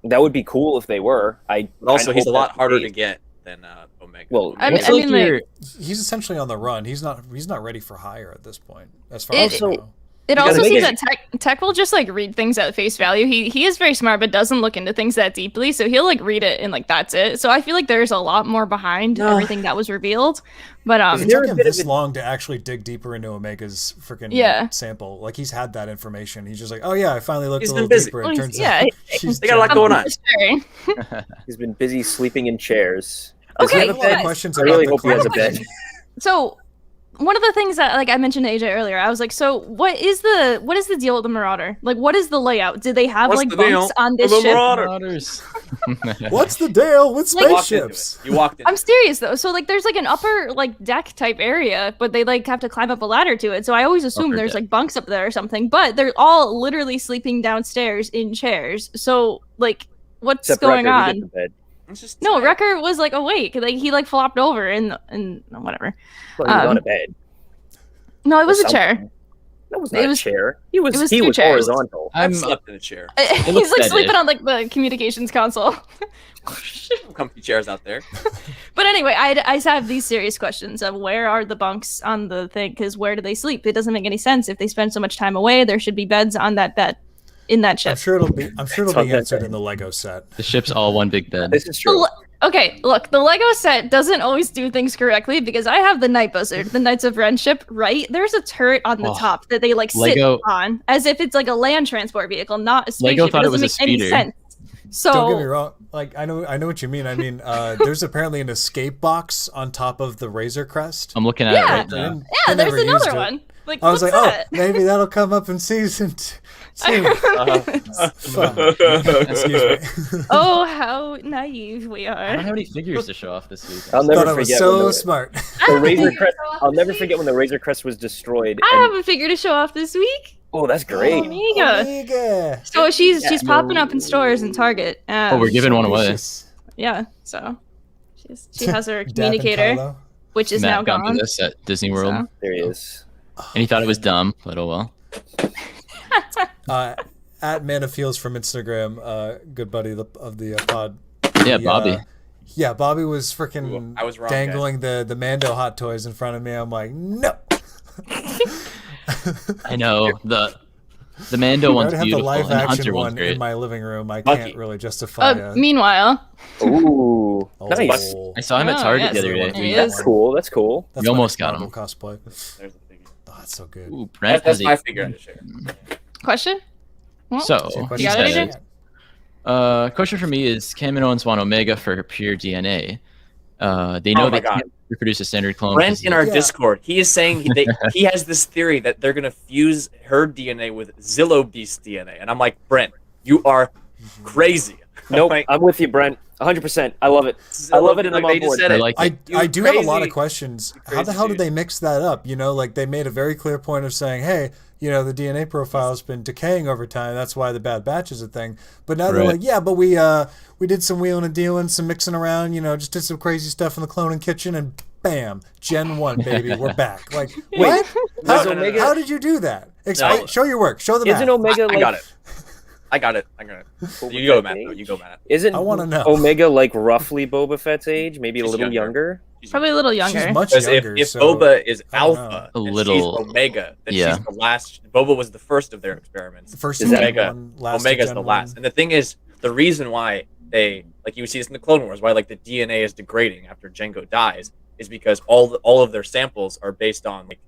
That would be cool if they were. But also, kinda he's a hope lot that's the harder to case. get than Omega. Well, I mean- What's like like- your- He's essentially on the run. He's not ready for hire at this point, as far It- as I Also- know. It Because also they seems get- that Tech will just like read things at face value. He is very smart, but doesn't look into things that deeply. So he'll like read it and like that's it. So I feel like there's a lot more behind No. everything that was revealed. But It there took a him bit of this it- long to actually dig deeper into Omega's freaking Yeah. sample. Like he's had that information. He's just like, oh yeah, I finally looked He's a been little busy. deeper. Well, It he's- turns yeah, out it- she's They got a lot giant. going on. Sure. He's been busy sleeping in chairs. Does he Okay, have a I have a lot of bed? questions I about really the hope he has a clone. bed. So one of the things that like I mentioned to AJ earlier, I was like, so what is the deal with the Marauder? Like what is the layout? Did they have What's like the deal bunks on this with the ship? Marauder? Marauders. What's the deal with Like- You walked into spaceships? it. You walked in. I'm serious though. So like there's like an upper like deck type area, but they like have to climb up a ladder to it. So I always assume Upper there's deck. like bunks up there or something, but they're all literally sleeping downstairs in chairs. So like what's Except going Wrecker, he on? gets a bed. It's just No, Wrecker was like awake. Like he like flopped over and whatever. Well, he was Um, on a bed. No, it was Or a chair. something. That was It not a was- chair. He was two chairs. horizontal. I've slept in a chair. He's looks like dead-ish. sleeping on like the communications console. Comfy chairs out there. But anyway, I have these serious questions of where are the bunks on the thing? Because where do they sleep? It doesn't make any sense. If they spend so much time away, there should be beds on that bed in that I'm ship. sure it'll be on answered that in the Lego set. The ship's all one big bed. This is true. Okay, look, the Lego set doesn't always do things correctly because I have the Night Buzzard, the Knights of Ren ship, right? There's a turret on the Oh, top that they like sit Lego- on as if it's like a land transport vehicle, not a spaceship. Lego thought it was a doesn't make any speeder. sense. So Don't get me wrong. Like I know what you mean. I mean, there's apparently an escape box on top of the Razor Crest. I'm looking at Yeah. it right They now. didn't- yeah, they there's never used another it. one. Like, I was what's like, that? oh, maybe that'll come up in season 2. Fuck. Excuse me. Oh, how naive we I are. don't have any figures to show off this week. I'll Thought never I was forget so when the, smart. the Razor Crest. I'll never forget when the Razor Crest was destroyed. I and- have a figure to show off this week. oh, that's great. Omega. Omega. So she's popping up in stores and Target. Oh, we're giving one away. Delicious. Yeah, so she has her Dap and communicator, Kylo. which is now Matt got me gone. this at Disney World, So. There he is. and he thought it was dumb, but oh well. At Man of Feels from Instagram, good buddy of the pod. Yeah, He, Bobby. Yeah, Bobby was freaking Ooh, I was wrong, dangling the Mando hot toys in front of me. I'm like, no. I know the Mando I one's already have the beautiful, live and the action Hunter one's one great. in my living room. I Lucky. can't really justify Meanwhile, Ooh, Oh, nice. I saw him at Oh, Target yes. the other He day. is. That's cool. That's cool. That's We my almost next got Marvel cosplay. There's the figure. Oh, that's so good. Ooh, Brent That's has my a figure to share. question? so. Same He question. got says, anything? question for me is: can Minoans want Omega for pure DNA? They know Oh my they God. can't reproduce a standard clone. Brent 'cause in our Yeah. Discord, he is saying he has this theory that they're gonna fuse her DNA with Zillow Beast DNA, and I'm like, Brent, you are crazy. Nope, Like, I'm with you, Brent. 100%. I love it. I love it, and I'm like, on they just board. said I it. like I, it. I do have a lot of crazy- questions. How crazy the hell did dude. they mix that up? You know, like they made a very clear point of saying, hey, you know, the DNA profile's been decaying over time. That's why the Bad Batch is a thing. But now they're Right. like, yeah, but we did some wheeling and dealing, some mixing around, you know, just did some crazy stuff in the cloning kitchen, and bam, Gen 1, baby, we're back. Like, what? Was How, Omega- how did you do that? Explain. No. Show your work. Show the Isn't math. Omega like? I got it. I got it. You go, Matt. You go, Matt. Isn't I wanna know. Omega like roughly Boba Fett's age? Maybe a She's little younger. younger. Probably a little younger. She's much Because younger. if so Boba is I don't know. Alpha, A and little- she's Omega, then yeah. she's the last. Boba was the first of their experiments. the first Is Gen that- Omega. 1, last Omega's Gen the 1. last. And the thing is, the reason why they, like you see this in the Clone Wars, why like the DNA is degrading after Jango dies, is because all of their samples are based on like,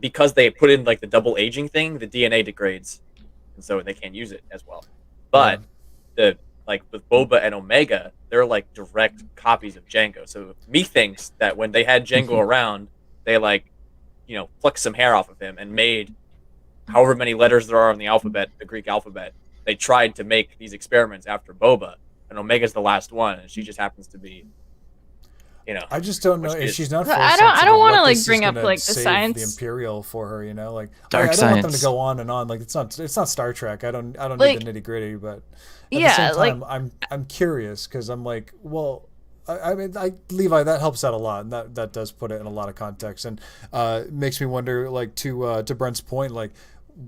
because they put in like the double aging thing, the DNA degrades, and so they can't use it as well. But the like with Boba and Omega, they're like direct copies of Jango. So methinks that when they had Jango around, they like, you know, plucked some hair off of him and made however many letters there are in the alphabet, the Greek alphabet. They tried to make these experiments after Boba, and Omega's the last one, and she just happens to be, you know. I just don't know Which if is- she's not. But force I don't sensitive, wanna, what like, this is bring up, gonna like, the save science. the Imperial for her, you know, like Dark I don't want them science. to go on and on. Like it's not Star Trek. I don't Like, need the nitty gritty, but at yeah, the same time, I'm curious because I'm like, well. I mean, Levi, that helps out a lot, and that does put it in a lot of context, and makes me wonder, like to Brent's point, like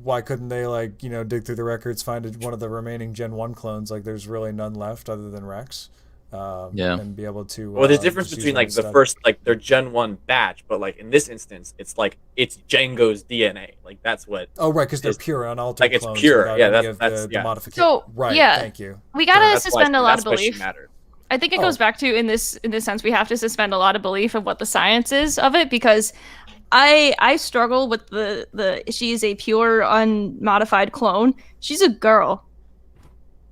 why couldn't they like dig through the records, find one of the remaining Gen 1 clones? Like there's really none left other than Rex. Yeah. And be able to. Well, there's a difference just use between them like the instead. first, like their Gen 1 batch, but like in this instance, it's Jango's DNA. Like that's what. Oh right, because they're It's- pure unaltered like, it's clones pure. without Yeah, any that's- of that's- the yeah. modification. So, Right, yeah. thank you. we gotta That's why- suspend a lot of that's why she belief. mattered. I think it Oh. goes back to in this sense we have to suspend a lot of belief of what the science is of it, because I struggle with the she is a pure unmodified clone. She's a girl.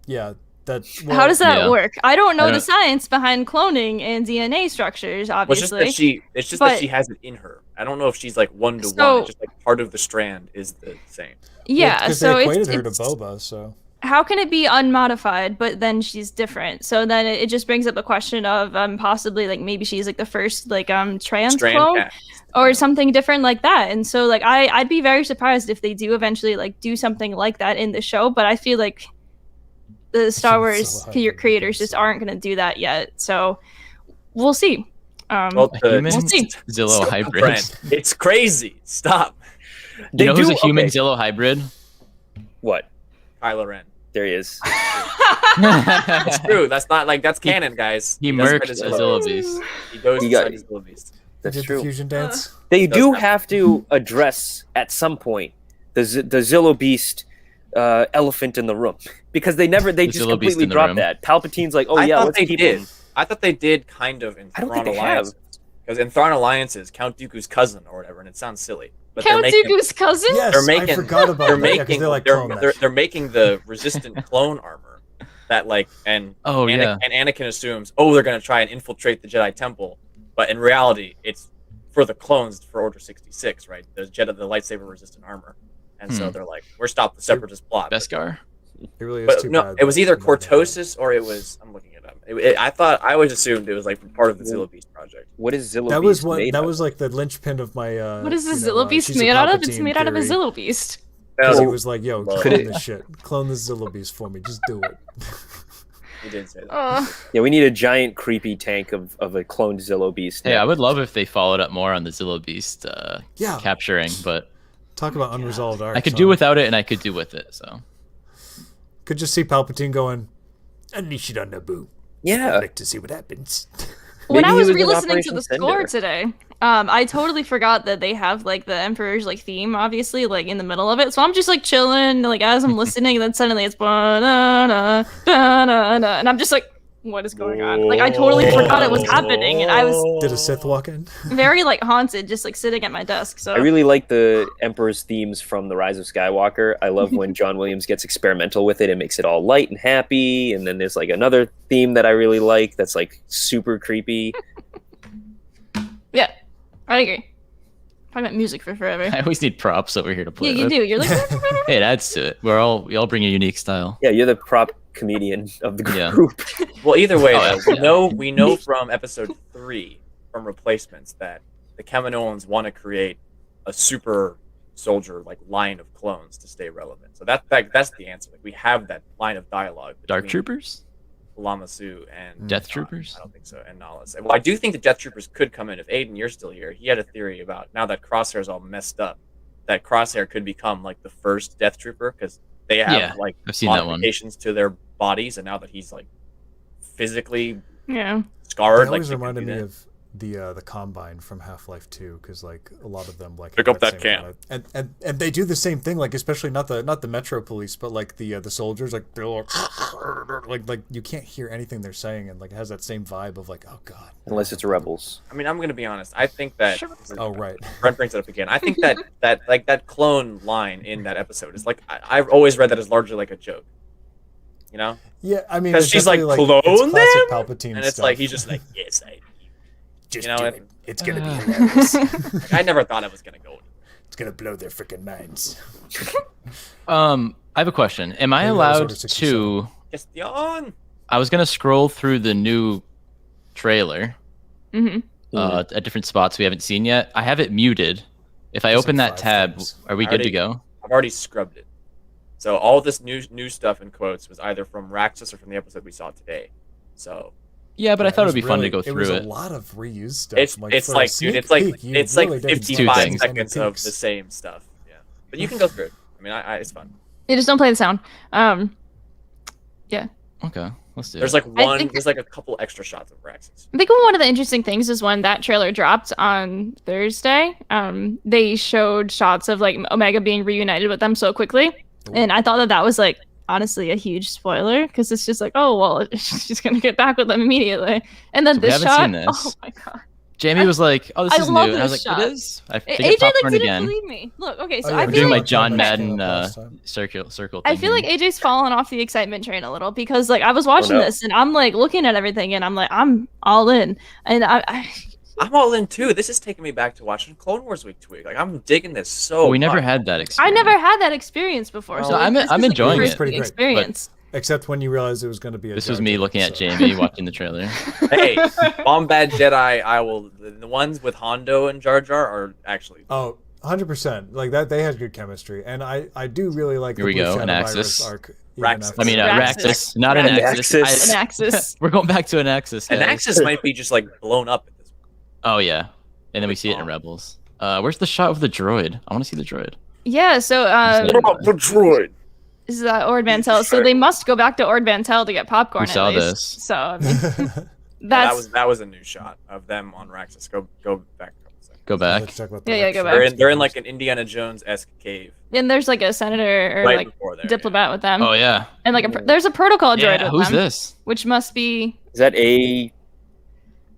Yeah, that. How does that yeah. work? I don't know I the don't- science behind cloning and DNA structures, Well, it's just obviously. that But- she has it in her. I don't know if she's like 1 to 1. So- It's just like part of the strand is the same. Yeah, because so they equated it's, her to it's Boba, so how can it be unmodified but then she's different? So then it just brings up the question of possibly like maybe she's like the first like trans Strand clone cat. or something different like that. And so like I'd be very surprised if they do eventually like do something like that in the show, but I feel like the Star Wars So hyper creators just aren't going to do that yet. So we'll see. Well, A human We'll see. Zillow hybrid. Brand. It's crazy. Stop. They You know who's do- a human okay. Zillow hybrid? What? Kylo Ren. There he is. It's true. That's not like that's canon, guys. He does merged fight a Zillow Zillow Beast. Beast. He goes He got- inside his Zillow Beast. That's Did true. the fusion dance? They Does do have- have to address at some point the Zillow Beast elephant in the room because they just Zillow Beast completely in the dropped room. that. Palpatine's like, oh I yeah, thought let's they keep did. him. I thought they did kind of in I don't Thrawn think they have. Alliances. Because in Thrawn Alliances, Count Dooku's cousin or whatever, and it sounds silly. But Count they're making, Dooku's cousin? Yes, They're making- I forgot about they're that. Yeah, 'cause making they're like they're, clone that they're, shit. they're making the resistant clone armor that like and Oh, yeah. and Anakin assumes, oh, they're gonna try and infiltrate the Jedi Temple, but in reality, it's for the clones for Order 66, right? The lightsaber resistant armor, and so they're like, we're stopping the Separatist plot. Beskar? It really is But too no, bad it was that either they don't have that. Cortosis or it was. I'm looking it up. I always assumed it was like part of the Zillow Beast project. What is Zillow That Beast was what. made That of? was like the linchpin of my. What is the you know, Zillow Beast she's a made out of? It's Palpatine made out of a theory. Zillow Beast. Because he No, was like, "Yo, Could clone it- this shit. Clone this Zillow Beast for me. Just do it." he did say that. Yeah, we need a giant creepy tank of a cloned Zillow Beast. Hey, I would love if they followed up more on the Zillow Beast Yeah. capturing, but Talk about unresolved arcs. I could huh? do without it and I could do with it, so. Could just see Palpatine going, "Unleash it on Naboo. Yeah. I'd like to see what happens." When Maybe I he was was in re-listening to Operation the score Cinder. today, I totally forgot that they have like the Emperor's like theme, obviously, like in the middle of it. So I'm just like chilling, like as I'm listening, and then suddenly it's ba-na-na, ba-na-na, and I'm just like, what is going on? Like I totally forgot it was happening, and I was Did a Sith walk in? very like haunted, just like sitting at my desk. So I really like the Emperor's themes from The Rise of Skywalker. I love when John Williams gets experimental with it and makes it all light and happy. And then there's like another theme that I really like that's like super creepy. yeah, I agree. Talking about music for forever. I always need props over here to play Yeah, you with. do. You're like, Hey, it adds to it. We all bring a unique style. Yeah, you're the prop comedian of the Yeah. group. Well, either way, Oh, though, yeah. we know from episode 3 from Replacements that the Kaminoans want to create a super soldier like line of clones to stay relevant. So that's the answer. Like we have that line of dialogue. Dark between Troopers? Lama Su and Death Troopers? I don't think so. And Nala. Well, I do think the Death Troopers could come in if Aiden, you're still here. He had a theory about now that Crosshair's all messed up, that Crosshair could become like the first Death Trooper because they have Yeah, like I've seen that one. modifications to their bodies, and now that he's like physically yeah. scarred, It like always he can reminded do me that. of the Combine from Half-Life 2 because like a lot of them like Pick have up that same can. kind of- and they do the same thing, like especially not the Metro Police, but like the soldiers, like they're like you can't hear anything they're saying, and like it has that same vibe of like, oh god. Unless it's Rebels. I mean, I'm gonna be honest. I think that Oh right. Brent brings it up again. I think that clone line in that episode is like I've always read that as largely like a joke. You know, Yeah, I mean, 'Cause it's she's like, definitely, "Clone it's classic them?" Palpatine and it's stuff. like he's just like, yes, just you know, do it- it. It's gonna be hilarious. like, I never thought it was gonna go. It's gonna blow their freaking minds. I have a question. Am I Maybe that was allowed Order 67. to... Just yawn. I was going to scroll through the new trailer hmm at different spots we haven't seen yet. I have it muted. If I There's open like that 5 tab, things. are we I good to already- go? I've already scrubbed it. So all this new stuff in quotes was either from Raxus or from the episode we saw today. So Yeah, but I thought it would be fun to go It through was it. a lot of reused stuff. it's for it's a like sneak dude, it's like peek, you it's really like didn't see 55 things. seconds any of peeks. the same stuff. Yeah, but you can go through it. I mean, it's fun. You just don't play the sound. Okay, let's do There's it. like there's like a couple extra shots of Raxus. I think one of the interesting things is when that trailer dropped on Thursday, they showed shots of like Omega being reunited with them so quickly, and I thought that was like honestly a huge spoiler because it's just like, oh well, she's gonna get back with them immediately, and then So we this haven't shot, seen this. oh my god, Jamie was like, "Oh, this I is love new," and I was this like, shot. "It is." I think AJ it like popcorn didn't again. believe me. Look, okay, so Oh, yeah, I We're feel doing like my John Okay. Madden Last time. circle. I feel like thingy. AJ's fallen off the excitement train a little because like I was watching no. this and I'm like looking at everything and I'm like I'm all in and I'm all in too. This is taking me back to watching Clone Wars week to week. Like I'm digging this so. But we never much. had that I experience. never had that experience before. Well, So like, I'm- this I'm is, like, enjoying the it. first Pretty great, but- experience. Except when you realized it was going to be a This was Jar me Jar, looking at so- Jamie watching the trailer. Hey, Bombad Jedi. I will. The ones with Hondo and Jar Jar are actually. Oh, 100%. Like that, they had good chemistry, and I do really like Here the we Blue go, Shadow an Virus Axis. arc. Raxus. I mean, Raxus. Raxus, not an An Axis. Axis. An axis. We're going back to an Axis. An guys. Axis might be just like blown up at this point. Oh yeah, and then we see it in Rebels. Where's the shot of the droid? I want to see the droid. Yeah, so Drop the droid. this is Ord Mantell. So they must go back to Ord Mantell to get popcorn. We saw at least. this. So I mean, Yeah, that's that was a new shot of them on Raxus. Go back. a couple seconds. Go back. Let's talk about the Yeah, go lecture. back. They're in like an Indiana Jones-esque cave and there's like a senator or right like before there. diplomat with them, Oh yeah. and like there's a protocol droid Yeah. with Who's them, this? which must be Is that a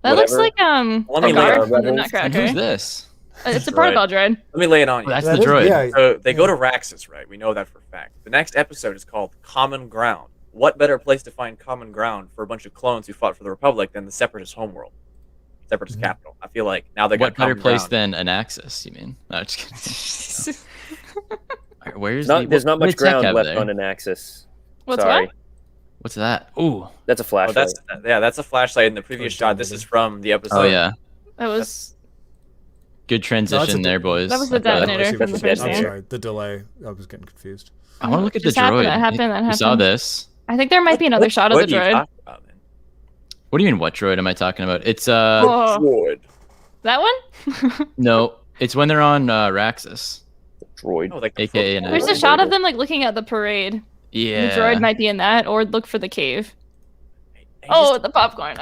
that looks whatever? like Let me a lay guard it from the Rebels. And Nutcracker. who's this? It's a Droid. protocol droid. Let me lay it on Oh, you. that's That the is- droid. yeah, So they go to Raxus, right? We know that for a fact. The next episode is called Common Ground. What better place to find common ground for a bunch of clones who fought for the Republic than the Separatist homeworld? Separatist Mhm. capital. I feel like now they got What better common place ground. than an Axis? You mean? No, just kidding. Alright, where's there's not what much did Tech ground have left there? on an axis. What's Sorry. what? What's that? Ooh. That's a Oh, flashlight. that's a flashlight in the previous Oh, shot. This is from the episode. Oh yeah. That was Good transition there, boys. that was the I thought- detonator from the That's first the I'm scene. sorry, the delay. I was getting confused. I want to look at the Just happened, droid. that happened, that You saw happened. this. I think there might be another shot of What the are you droid. talking about, man? What do you mean? What droid am I talking about? It's Oh, Droid. that one? no. It's when they're on Raxus. Droid. Oh, like the AKA an There's a Axis. shot of them like looking at the parade. Yeah. The droid might be in that, or look for the cave. Oh, Oh, the popcorn.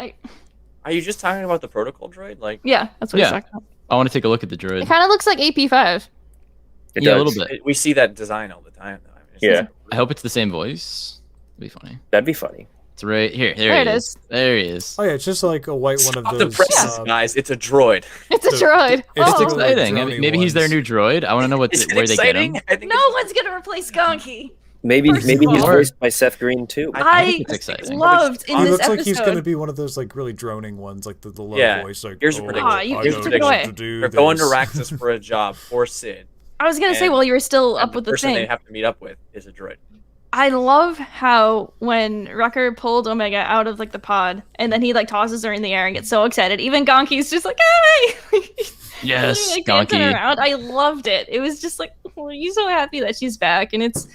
are you just talking about the protocol droid? Like, Yeah, that's what Yeah. he's talking about. I want to take a look at the It droid. kind of looks like AP5. It Yeah, a does. little bit. we see that design all the time. Though. I mean, it's Yeah. just- I hope it's the same voice. It'd be funny. That'd be funny. It's right here. There There it he is. is. There he is. Oh yeah, it's just like a white one Stop of the those. presses, guys. It's a droid. It's a The- droid. it's It's Oh. exciting. exciting. I mean, maybe he's their ones. new droid. I want to know Is it where they get exciting? him. I think No it's- one's gonna replace Gonky. Maybe First maybe of he's all- voiced by Seth Green too. I I think it's exciting. loved in He this looks episode. like he's gonna be one of those like really droning ones, like the low Yeah. voice. Like, Here's a oh, prediction. Aw, you I just know took it what away. to do They're going to this. Raxus for a job for Sid. I was gonna say and- while you were still and up with the person they thing. have to meet up with is a droid. I love how when Rucker pulled Omega out of like the pod and then he like tosses her in the air and gets so excited. Even Gonky's just like, hey! Yes, like, dancing Gonky. around. I loved it. It was just like, oh, he's so happy that she's back, and it's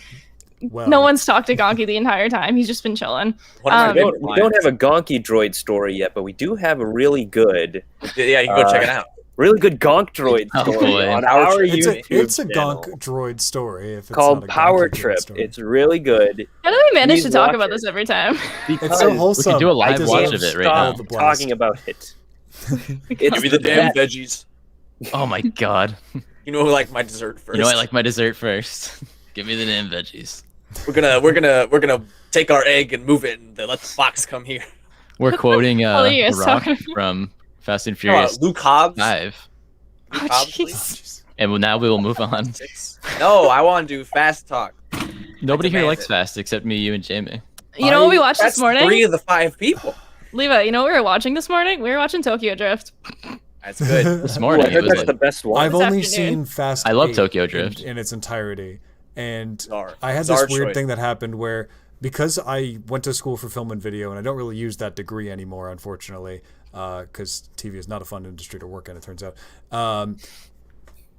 Well, no one's talked to Gonky the entire time. He's just been chilling. One of my Um, favorite We don't lines- have a Gonky droid story yet, but we do have a really good Yeah, you can go check it out. Gonk droid Oh, story boy. on our it's YouTube a channel Gonk droid story. If it's called not a Power Gonky droid Trip. story. It's really good. How do we manage Please to talk watch about it. this every time? It's so wholesome. We could do a I live deserve watch Can't of it right stop now. all the blast. talking about it. It's Give me the damn best. veggies. Oh my god. You know, like my dessert first. You know I like my dessert first. Give me the damn veggies. We're gonna take our egg and move it, and let the fox come here. We're quoting All you The guys Rock talking from Fast and Oh, Furious Luke Hobbs. 5. Oh, Luke Hobbs, jeez. please. And now we will move on. 6. No, I want to do fast talk. Nobody here demand likes it. Fast except me, you, and Jamie. You know what we watched That's this morning? 3 of the 5 people. Leva, you know what we were watching this morning? We were watching Tokyo Drift. That's good. This Ooh, morning I it heard was that's like, the best one. I've This only afternoon. seen Fast. I love 8 Tokyo Drift. in its entirety, and Czar. I had Czar this weird choice. thing that happened where because I went to school for film and video, and I don't really use that degree anymore, unfortunately, because TV is not a fun industry to work in. It turns out.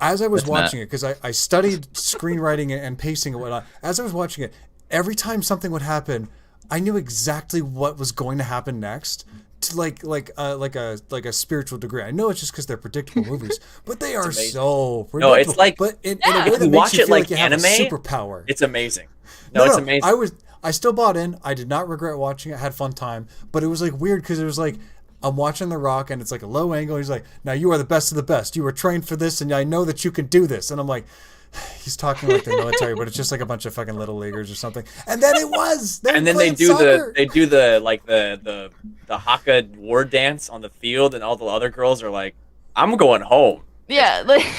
As I was That's watching it, because I studied screenwriting and pacing and whatnot, as I was watching it, every time something would happen, I knew exactly what was going to happen next. To like a spiritual degree. I know it's just because they're predictable movies, but they are amazing. so predictable. No, it's like- but in Yeah. a way If that you makes watch you it feel like like you have a anime, superpower. It's amazing. No, it's amazing. I still bought in. I did not regret watching it. I had fun time, but it was like weird because it was like I'm watching The Rock and it's like a low angle. He's like, "Now you are the best of the best. You were trained for this, and I know that you can do this." And I'm like, he's talking like the military, but it's just like a bunch of fucking little leaguers or something. And then it was. And then they played do soccer. the haka war dance on the field, and all the other girls are like, "I'm going home." Yeah, like I'm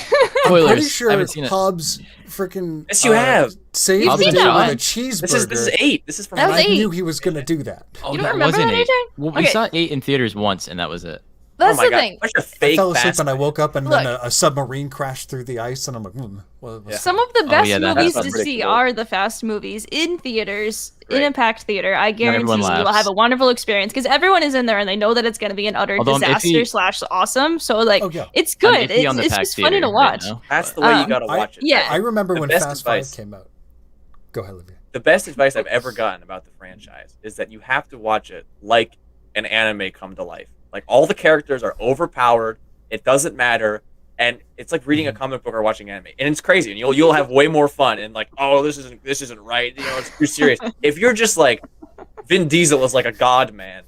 Spoilers. pretty I sure haven't seen it. Hobbs freaking Yes, you have. saved You've the seen day it. with a cheeseburger. This is 8. This is from That was I 8. knew he was gonna do that. Oh, You don't that remember wasn't that, 8. AJ? Well, we Okay. saw 8 in theaters once, and that was it. that's oh my the God. thing. Such a I fake fell asleep fast. and I woke up and then Look. a submarine crashed through the ice and I'm like, what was Yeah. Some of the Oh, best yeah, that- movies that's to see unpredictable. are the fast movies in theaters, in Right. Impact Theater. I guarantee everyone you will laughs. have a wonderful experience because everyone is in there and they know that it's going to be an utter Although I'm disaster iffy- / awesome. So like, Oh, yeah. it's I'm good. iffy on the It's packed just funny theater to right watch. now, That's the but- way you gotta watch it. yeah. I remember The when best Fast advice. 5 came out. Go ahead, Olivia. The best advice I've ever gotten about the franchise is that you have to watch it like an anime come to life. Like all the characters are overpowered. It doesn't matter. and it's like reading a comic book or watching anime, and it's crazy, and you'll have way more fun, and like, oh, this isn't right, you know, it's too serious. If you're just like Vin Diesel is like a god man,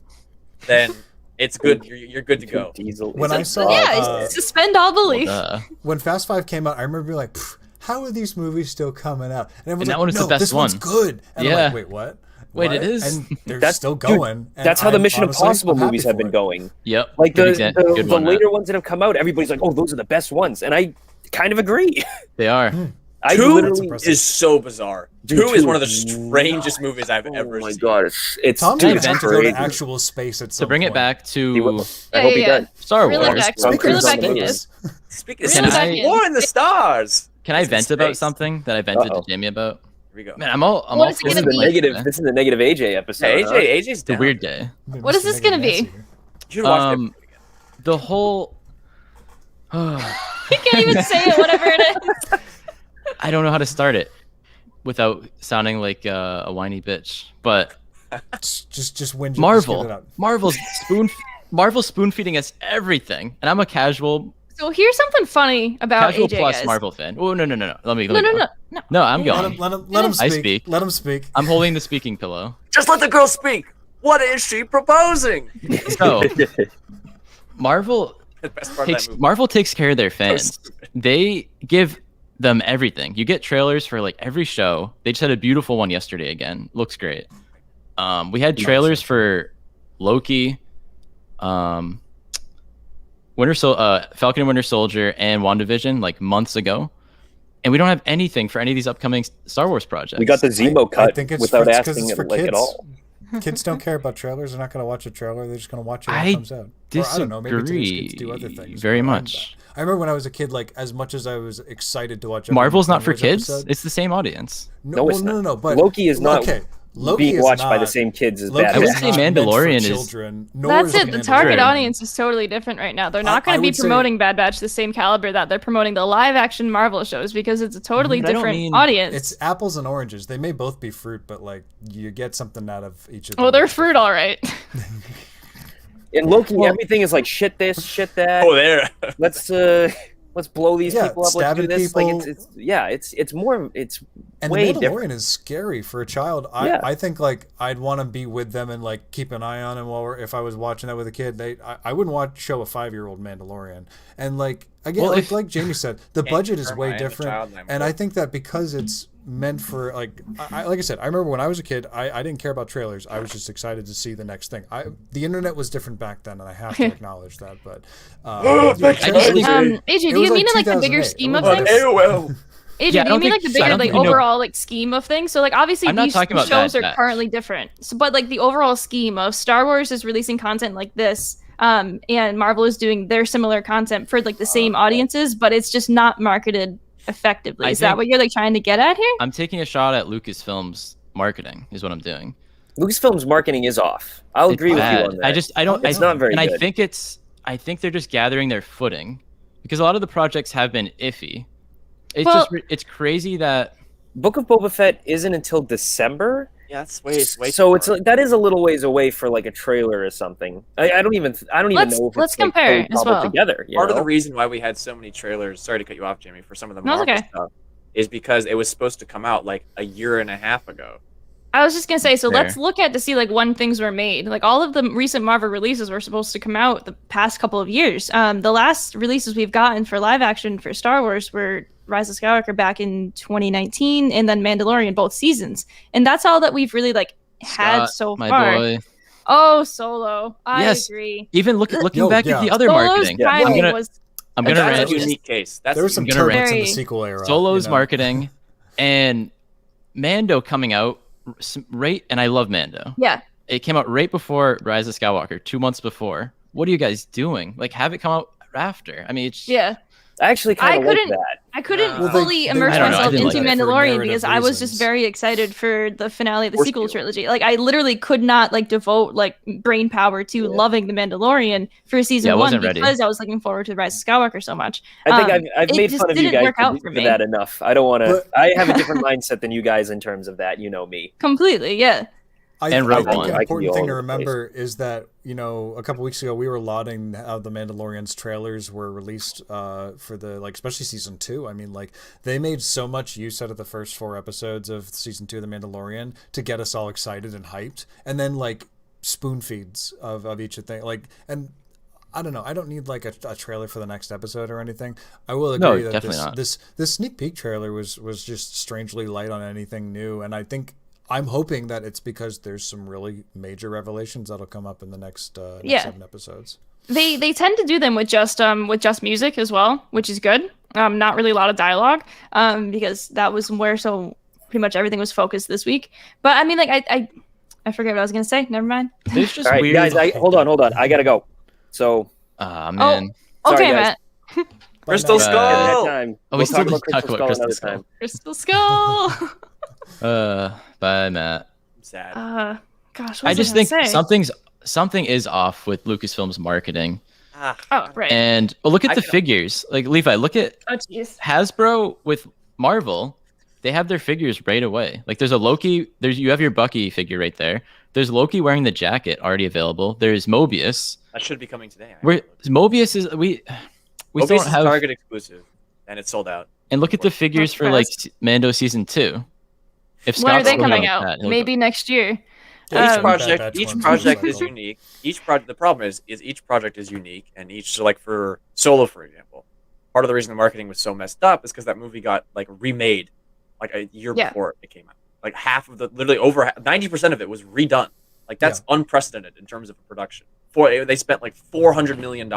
then it's good. You're good to go. Diesel. When I saw suspend all belief. when Fast 5 came out, I remember being like, how are these movies still coming out? And everyone's that like, one is no, the best this one's one. good. And I'm like, wait, what? Wait, What? it is? And they're That's still going. and That's how the I'm Mission honestly, Impossible I'm happy movies have for been it. going. Yep. Like good the one, later ones that have come out, everybody's like, oh, those are the best ones, and I kind of agree. They are. I Two literally is so bizarre. Dude, Two is two one of the is strangest movies I've ever Oh my seen. god, it's Tom dude, Cruise it's wants to go to crazy. actual space at some To bring point. it back He will. to I hope he Yeah. does. Star Reel it Wars, back. Speaking Reel of it back in. space, Speaking of Can space, I- War in the Stars. can I vent about Space. something that I vented Uh-oh. to Jamie about? Here we go. Man, I'm all What is it for gonna This is be? the negative. This is the negative AJ episode. Hey, huh? AJ's It's a down. weird day. What is this gonna be? You should watch it. The whole. You can't even say it, whatever it is. I don't know how to start it without sounding like a whiny bitch, but Just win. Marvel, Marvel spoon feeding us everything, and I'm a casual So here's something funny about casual AJ, plus guys. Marvel fan. Oh no, let me No, go. no. No, I'm Let going. him, let him I speak. speak. Let him speak. I'm holding the speaking pillow. Just let the girl speak. What is she proposing? So Marvel The best part of that movie. Marvel takes care of their So fans. stupid. They give them everything. You get trailers for like every show. They just had a beautiful one yesterday again. Looks great. We had trailers for Loki, Falcon and Winter Soldier, and WandaVision like months ago. And we don't have anything for any of these upcoming Star Wars projects. We got the Zemo I cut think it's without for, 'cause asking it's it for like kids. at all. Kids don't care about trailers. They're not going to watch a trailer. They're just going to watch it when I it comes out. Or, I don't know. Maybe today's kids do other disagree things. very but much. I remember when I was a kid, like as much as I was excited to watch. every Marvel's not Star for Wars kids. episode- It's the same audience. No, it's no. But Loki is not okay. Loki being is watched by not- the same kids as Loki Bad I would is Batch. say not meant for Mandalorian is- children, nor That's is it. The Mandalorian. target audience is totally different right now. They're not going I to be would say- promoting Bad Batch the same caliber that they're promoting the live action Marvel shows because it's a totally But I don't different mean- audience. It's apples and oranges. They may both be fruit, but like you get something out of each of them. Well, they're fruit, all right. In Loki, everything is like shit this, shit that. Oh, there. Let's blow these Yeah, people up. Let's do stabbing this. people. Like it's more. It's And way the Mandalorian different. is scary for a child. Yeah. I think like I'd want to be with them and like keep an eye on them while if I was watching that with a kid. I wouldn't show a 5-year-old Mandalorian. And like again, Well, like Jamie said, the Can't budget is confirm I way am a different. child and I'm And I old. think that because it's meant for like I said, I remember when I was a kid, I didn't care about trailers. I was just excited to see the next thing. The internet was different back then, and I have to acknowledge that. But AJ, AJ, do was you like mean in like the bigger 2008. scheme It of was things? like- AOL. AJ, Yeah, I do you don't mean like think- the I bigger don't like think we know- overall like scheme of things? So like obviously I'm not these talking about shows that, are Matt. currently different. So, but like the overall scheme of Star Wars is releasing content like this, and Marvel is doing their similar content for like the same audiences, but it's just not marketed effectively. I Is that think- what you're like trying to get at here? I'm taking a shot at Lucasfilm's marketing. Is what I'm doing. Lucasfilm's marketing is off. I'll It's agree with you bad. on that. I don't. It's not very and good. I think they're just gathering their footing because a lot of the projects have been iffy. It's Well- it's crazy that Book of Boba Fett isn't until December, Yeah, it's way so too it's far. that is a little ways away for like a trailer or something. I don't even Let's- know if let's it's like, compare fully as cobbled well. together. You Part of know? the reason why we had so many trailers. Sorry to cut you off, Jamie, for some of the No, it's Marvel okay. stuff, is because it was supposed to come out like a year and a half ago. I was just gonna say, so Fair. let's look at to see like when things were made. Like all of the recent Marvel releases were supposed to come out the past couple of years. The last releases we've gotten for live action for Star Wars were Rise of Skywalker back in 2019, and then Mandalorian both seasons, and that's all that we've really like had Scott, so my far. boy. Oh, Solo, I Yes. agree. Even looking Yo, back yeah. at the other Solo's marketing, Yeah. timing was I'm gonna That's rant. a unique case. That's there was some I'm gonna turbulence in the Very- sequel era. Solo's you know? marketing and Mando coming out right, and I love Mando. yeah. It came out right before Rise of Skywalker, 2 months before. What are you guys doing? Like, have it come out after? I mean, it's Yeah, I actually I kind of like couldn't- that. I couldn't Well, fully immerse I don't know, I myself didn't into like it for Mandalorian narrative because I was just reasons. very excited for the finale of the Force sequel field. trilogy. Like I literally could not like devote like brain power to loving the Mandalorian for season Yeah, I one wasn't ready. because I was looking forward to Rise of Skywalker so much. I think I've it made just fun of you didn't guys work out for for me. that enough. I don't want to. But- I have a different mindset than you guys in terms of that. You know me. Completely, yeah. And I Rogue think One. an I can be important all thing over to the place. remember is that, a couple weeks ago we were lauding how the Mandalorian's trailers were released for the, like, especially season 2. I mean, like, they made so much use out of the first 4 episodes of season 2 of the Mandalorian to get us all excited and hyped, and then like spoon feeds of each thing, like, and I don't know. I don't need like a trailer for the next episode or anything. I will No, agree that definitely not. this sneak peek trailer was just strangely light on anything new, and I think I'm hoping that it's because there's some really major revelations that'll come up in the next Yeah. 7 episodes. They tend to do them with just music as well, which is good. Not really a lot of dialogue, because that was where so pretty much everything was focused this week. But I mean, like I forget what I was gonna say. Never mind. There's just All right, weird. guys. Hold on. I gotta go. So Ah, man. Sorry, Okay, guys. Matt. Crystal Bye now. Skull! at that time. Oh, we we'll still talk about didn't talk Crystal about Skull another Crystal time. Crystal Skull. Bye, Matt. I'm sad. Gosh, what I was just gonna think say? something is off with Lucasfilm's marketing. Oh, right. And look at I the can- figures. Like Levi, look at Oh, jeez. Hasbro with Marvel. They have their figures right away. Like there's a Loki. You have your Bucky figure right there. There's Loki wearing the jacket already available. There's Mobius. That should be coming today. Where Mobius is we Mobius still is don't have. Target exclusive, and it's sold out. And look at the figures for like Impressed. Mando season 2. If When are Scott's they still coming like out? that, he'll Maybe next year. Yeah, Each Um, project, Bad Batch each one's project really is cool. unique. Each project. The problem is each project is unique, and each so like for Solo, for example, part of the reason the marketing was so messed up is because that movie got like remade, like a year Yeah. before it came out. Like half of literally over 90% of it was redone. Like that's unprecedented in terms of production. They spent like $400 million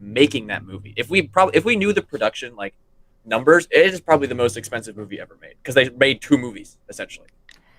making that movie. If we knew the production like numbers, it is probably the most expensive movie ever made because they made 2 movies essentially.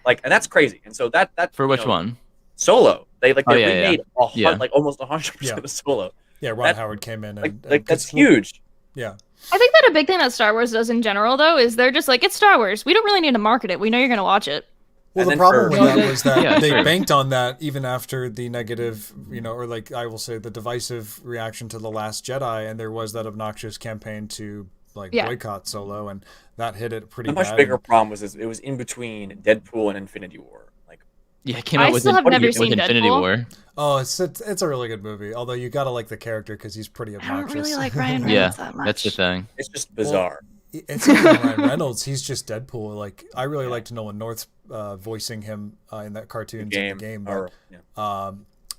Like, and that's crazy. And so that For you which know, one? Solo. They Oh, yeah, remade yeah. like almost 100% Yeah. of Solo. Yeah, Ron That- Howard came in Like, and like that's 'cause- huge. Yeah. I think that a big thing that Star Wars does in general, though, is they're just like, it's Star Wars. We don't really need to market it. We know you're going to watch it. Well, And the then problem for- with that was that Yeah, they sure. banked on that even after the negative, or like I will say the divisive reaction to The Last Jedi, and there was that obnoxious campaign to like Yeah. boycott Solo, and that hit it pretty The much bad. bigger problem was it was in between Deadpool and Infinity War. Like, Yeah, it came I out with, still have never with seen Infinity Deadpool. War. Oh, it's a really good movie. Although you gotta like the character because he's pretty I obnoxious. don't really like Ryan Reynolds Yeah, that much. that's the thing. it's just bizarre. It's not even Ryan Reynolds. He's just Deadpool. Like I really liked Nolan North voicing him in that cartoon in the game. But or, yeah.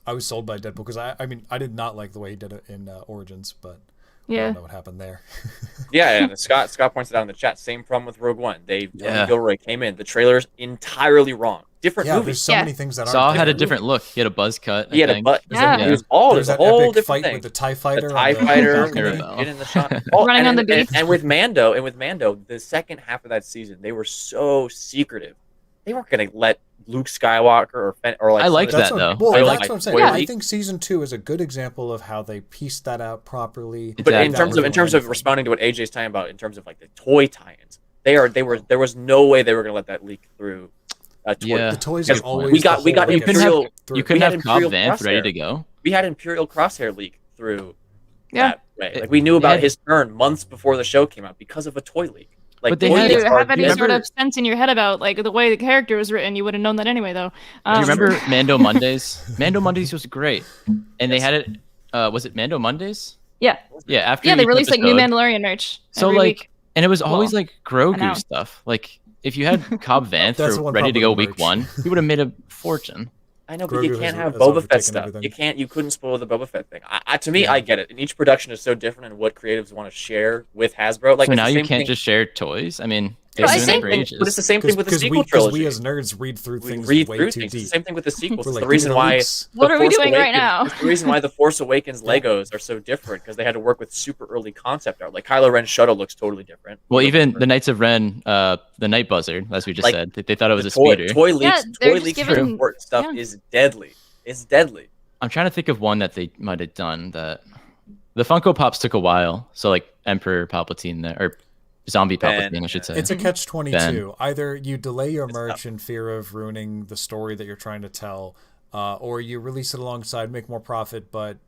I was sold by Deadpool because I mean I did not like the way he did it in Origins, but I Yeah. don't know what happened there. Yeah, and Scott points it out in the chat. Same problem with Rogue One. Yeah. Gilroy came in. The trailer's entirely wrong. Different Yeah, movie. there's so Yeah. many things that Saw aren't had a there. different look. He had a buzz cut. He had I a think. butt. Yeah. It was all. There's There's that a whole epic different fight thing. with the TIE The fighter. TIE on the fighter balcony. Bell. get in the shot. Running on the beach. And with Mando, the second half of that season, they were so secretive. They weren't going to let Luke Skywalker or like I liked That's that, what, though. well, I that's liked what I'm saying. Yeah. I think season 2 is a good example of how they pieced that out properly. But in Exactly. terms of responding to what AJ's talking about, in terms of like the toy tie-ins, there was no way they were going to let that leak through. Toy. Yeah. The toys Because are always we got the hole that you gets couldn't have through. You couldn't had have Cobb Imperial Vanth ready Crosshair. to go. we had Imperial Crosshair leak through Yeah. that way. Like we knew about had- his turn months before the show came out because of a toy leak. Like But they toy had- If leaks you are have any huge. sort of sense in your head about like the way the character was written, you would have known that anyway, though. Do you remember Um, Mando Mondays? Mando Mondays was great, and they had it. Was it Mando Mondays? Yeah. Yeah. After Yeah, they each released like new episode. Mandalorian merch. So every like, week. and it was always Well, like Grogu now. stuff. Like if you had Cobb Vanth That's the for one ready to problem go with week merch. 1, he would have made a fortune. I know, but you Grogu can't has have Boba overtaken Fett stuff. everything. You couldn't spoil the Boba Fett thing. To me, Yeah. I get it. And each production is so different in what creatives want to share with Hasbro. Like So it's now the you same can't thing- just share toys. I mean, it's I they've the been same there for thing, ages. but it's the same thing with the sequel we trilogy. as nerds read through We things read way through too things. It's deep. the same thing with the sequels. We're It's like, the reason "Give me why. leaks." What The are we Force doing right Awakens- now? It's the reason why the Force Awakens Legos are so different because they had to work with super early concept art. Like Kylo Ren's shuttle looks totally different. Well, even the Knights of Ren, the Night Buzzard, as we just Like, said, they thought it was a toy, speeder. toy leaks. Yeah, they're toy just leaks giving- for important stuff yeah. is deadly. It's deadly. I'm trying to think of one that they might have done that. The Funko Pops took a while, so like Emperor Palpatine there, or Zombie Ben, Palpatine, I should say. It's a catch-22. Ben. Either you delay your It's merch in fear of ruining the story that you're trying to tell, or you release it alongside, make more profit, but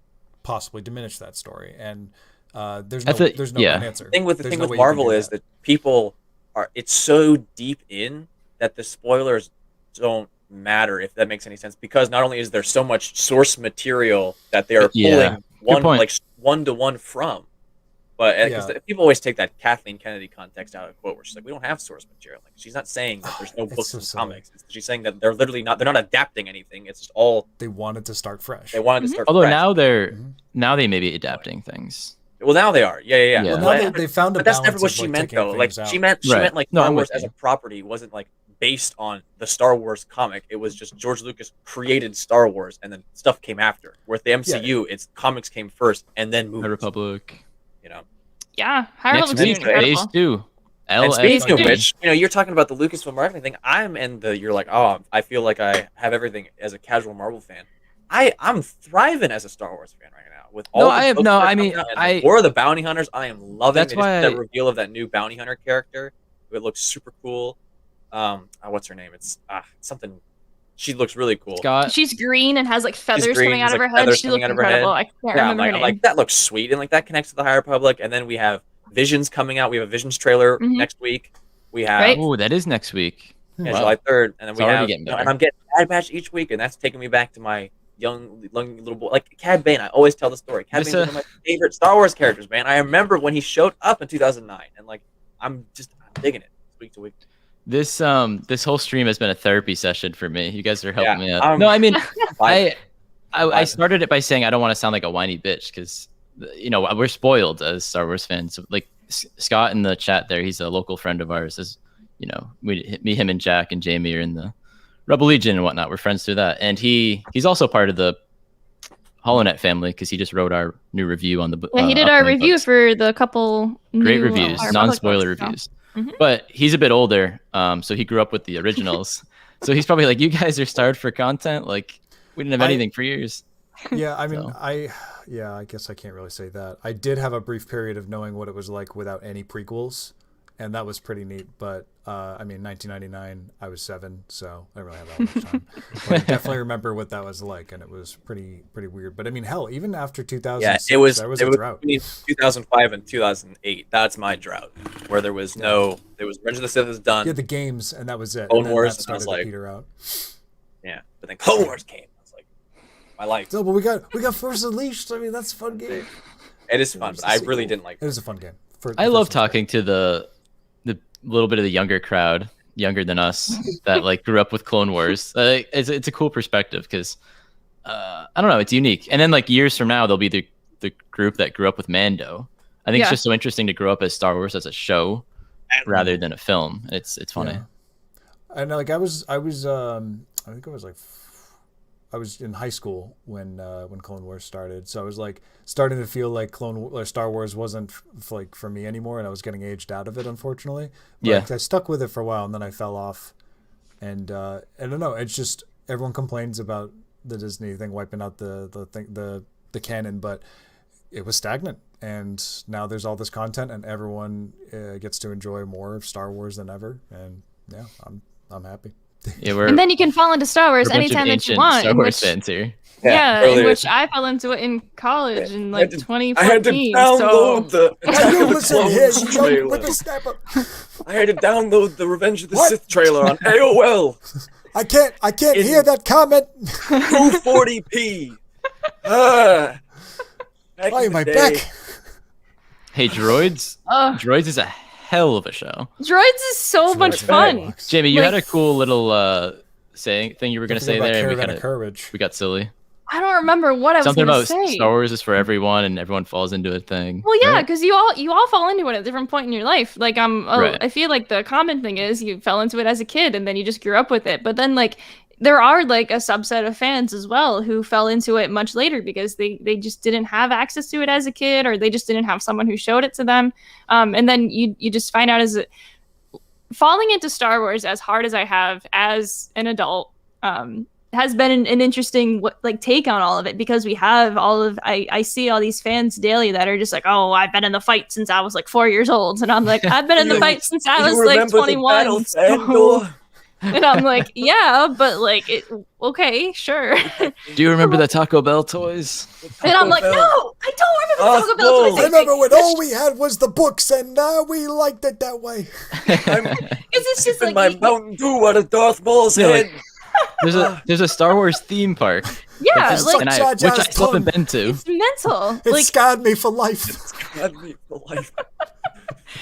possibly diminish that story. And there's no That's a- yeah. one answer. The thing with There's no way you can Marvel do is that people are. It's so deep in that the spoilers don't matter, if that makes any sense, because not only is there so much source material that they are Yeah. pulling point. like one-to-one from, but because people always take that Kathleen Kennedy context out of quote where she's like, we don't have source material. Like, she's not saying that there's no It's books so and silly. comics. She's saying that they're not adapting anything. It's just all They wanted to start fresh. they wanted to start. Although fresh. now they may be adapting things. Well, now they are. Yeah. Yeah. Well, Well, now they found a but that's balance never what of, she like, meant, taking though. Like things she out. meant Right. like No, Star I'm Wars with as a you. property wasn't like based on the Star Wars comic. It was just George Lucas created Star Wars, and then stuff came after. Whereas the MCU, it's comics came first, and then movies. The Republic. You know. Yeah, High Next Republic's week, incredible. phase 2. And speaking of LFG. which, you're talking about the Lucasfilm marketing thing. I'm in the. You're like, oh, I feel like I have everything as a casual Marvel fan. I'm thriving as a Star Wars fan right now with all. No, the I am- books no, that are I mean, coming out, and I- the War of the Bounty Hunters. I am loving. That's They just did why that reveal of that new bounty hunter character. It looks super cool. What's her name? It's something. She looks really cool. Scott. She's green and has like feathers green, coming out has, of like, her head. feathers She coming looks out of her head. incredible. I can't Yeah, remember her I'm name. like that looks sweet, and like that connects to the High Republic. And then we have Visions coming out. We have a Visions trailer Mhm. next week. We have Right. Oh, that is next week. yeah, Wow. July 3rd, and then It's we already have, getting better. and I'm getting Bad Batch each week, and that's taking me back to my young little boy, like Cad Bane. I always tell the story. Cad This, Bane's one of my favorite Star Wars characters, man. I remember when he showed up in 2009, and like I'm digging it week to week. This whole stream has been a therapy session for me. You guys are helping me out. I'm- No, I mean, Vibing. I started it by saying I don't want to sound like a whiny bitch because, we're spoiled as Star Wars fans. Like Scott in the chat there, he's a local friend of ours. As him and Jack and Jamie are in the Rebel Legion and whatnot. We're friends through that, and he's also part of the HoloNet family because he just wrote our new review on the book. Yeah, he did our review for the couple Great new, reviews, High Republic non-spoiler books, so. reviews. Mhm. But he's a bit older, so he grew up with the originals. So he's probably like, "You guys are starved for content. Like, we didn't have anything for years." Yeah, I mean, So. I guess I can't really say that. I did have a brief period of knowing what it was like without any prequels, and that was pretty neat. But I mean, 1999, I was 7, so I didn't really have that much time. But I definitely remember what that was like, and it was pretty weird. But I mean, hell, even after 2006, Yeah, it was there was it a was drought. between 2005 and 2008. That's my drought, where there was Revenge of the Sith is done. Yeah, the games, and that was it. Clone and then Wars, that and I was started to like- peter out. Yeah, but then Clone Wars came. I was like, my life. So, but we got Force Unleashed. I mean, that's a fun game. It is fun, but I really didn't like It was a fun game. I love talking to the little bit of the younger crowd, younger than us, that like grew up with Clone Wars. It's a cool perspective because I don't know, it's unique. And then like years from now, there'll be the group that grew up with Mando. I think it's Yeah. just so interesting to grow up as Star Wars as a show rather than a film. It's funny. Yeah. And like I think I was in high school when Clone Wars started, so I was like starting to feel like Star Wars wasn't like for me anymore, and I was getting aged out of it, unfortunately. But Yeah. I stuck with it for a while, and then I fell off. And I don't know, it's just everyone complains about the Disney thing wiping out the canon, but it was stagnant, and now there's all this content, and everyone gets to enjoy more of Star Wars than ever, and yeah, I'm happy. Yeah, we're, And then you can fall into Star Wars we're a bunch of anytime that you ancient want. Star in Wars which, fans here. yeah, in earlier- which I fell into it in college in like I had to 2014. download the Hey, Attack you of the listen here, Clones you young trailer. whippersnapper. I had to download the Revenge of the What? Sith trailer on AOL. I can't In- hear that comment. 240p. Back Why in am the I day. back? Hey, Droids. Ugh, Droids is a hell of a show. Droids is so much fun. Jamie, you Like- had a cool little saying thing you were gonna say there, and Caravan of Courage. we got silly. I don't remember what I was Something going about to say. Star Wars is for everyone, and everyone falls into a thing. Well, yeah, right? because you all fall into it at a different point in your life. Like Right. I feel like the common thing is you fell into it as a kid and then you just grew up with it. But then like there are like a subset of fans as well who fell into it much later because they just didn't have access to it as a kid, or they just didn't have someone who showed it to them. And then you just find out falling into Star Wars as hard as I have as an adult. Has been an interesting like take on all of it, because we have I see all these fans daily that are just like, oh, I've been in the fight since I was like 4 years old, and I'm like, I've been in the fight since I was like 21. So- and I'm like, yeah, but like, okay, sure. Do you remember the Taco Bell toys? And I'm like, no, I don't remember Taco Bell. no. toys. I remember when all we had was the books, and we liked it that way. Because it's just like my Mountain Dew out of Darth Maul's Yeah, like- head. there's a Star Wars theme park. Yeah, It's like such- And Jar which I Jar's still haven't tongue. been to. it's mental. It Like, scarred me for life. God, me for life.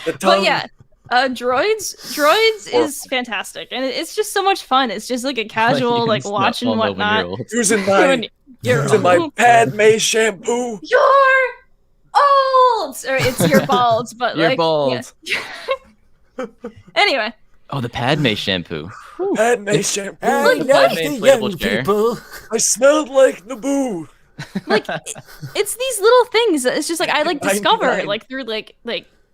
The but tongue. yeah, droids is fantastic, and it's just so much fun. It's just like a casual like watch and whatnot. Using When my you're using my Padme shampoo. You're old, or it's your balls, but You're like bald. yeah. Anyway, Oh, the Padme shampoo. Padme shampoo. I Like, love what? the Inflatable young chair. people. I smelled like Naboo. like it's these little things that it's just like I like discover 99. like through like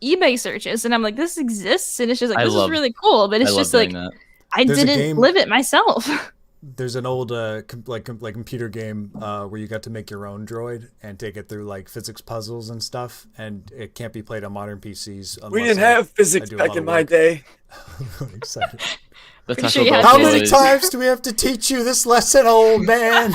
eBay searches, and I'm like, this exists, and it's just like I this love- is really cool, but I it's love just doing like that. I There's a didn't game- live it myself. There's an old like computer game where you got to make your own droid and take it through like physics puzzles and stuff, and it can't be played on modern PCs. We unless didn't I- have physics I do a back lot in of my work. day. I'm really excited. The Pretty Taco sure you Bell had How to- many toys. times do we have to teach you this lesson, old man?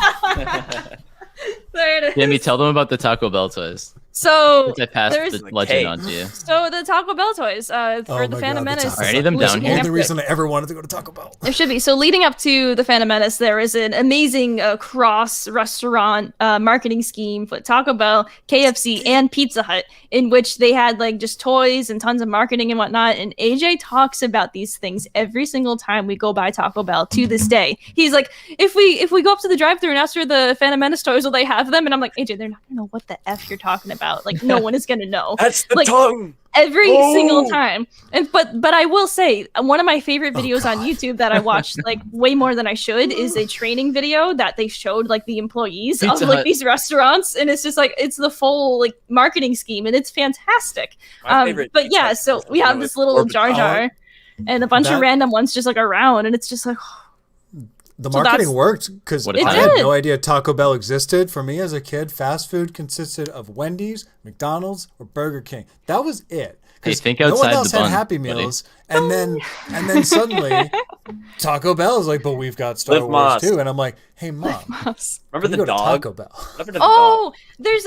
There it is. Jamie, tell them about the Taco Bell toys. So Since I passed there's the Like legend cake. on to you. so the Taco Bell toys for Oh the my Phantom God, the Menace. Taco Are any of them was down leading here? up The to- reason I ever wanted to go to Taco Bell. There should be. So leading up to the Phantom Menace, there is an amazing cross-restaurant marketing scheme for Taco Bell, KFC, and Pizza Hut, in which they had like just toys and tons of marketing and whatnot. And AJ talks about these things every single time we go by Taco Bell to this day. He's like, if we go up to the drive-thru and ask for the Phantom Menace toys, will they have them? And I'm like, AJ, they're not gonna know what the F you're talking about. Like, no one is gonna know. That's the Like, tongue. Every Oh! single time. And but I will say one of my favorite videos on YouTube that I watched like way more than I should is a training video that they showed like the employees Pizza of like Hut. these restaurants, and it's just like it's the full like marketing scheme, and it's fantastic. My favorite But Pizza yeah, Hut so was we one have with this little Orbit- Jar Jar and a bunch That- of random ones just like around, and it's just like The So marketing that's- worked because What I it had did. no idea Taco Bell existed. For me as a kid, fast food consisted of Wendy's, McDonald's, or Burger King. That was it. 'Cause Hey, think no one outside else the had bun, Happy buddy. Meals, and then suddenly Taco Bell is like, but we've got Star Live Wars Moss. too, and I'm like, hey mom, Remember can you the go to dog? Taco Bell? Remember the dog? oh, there's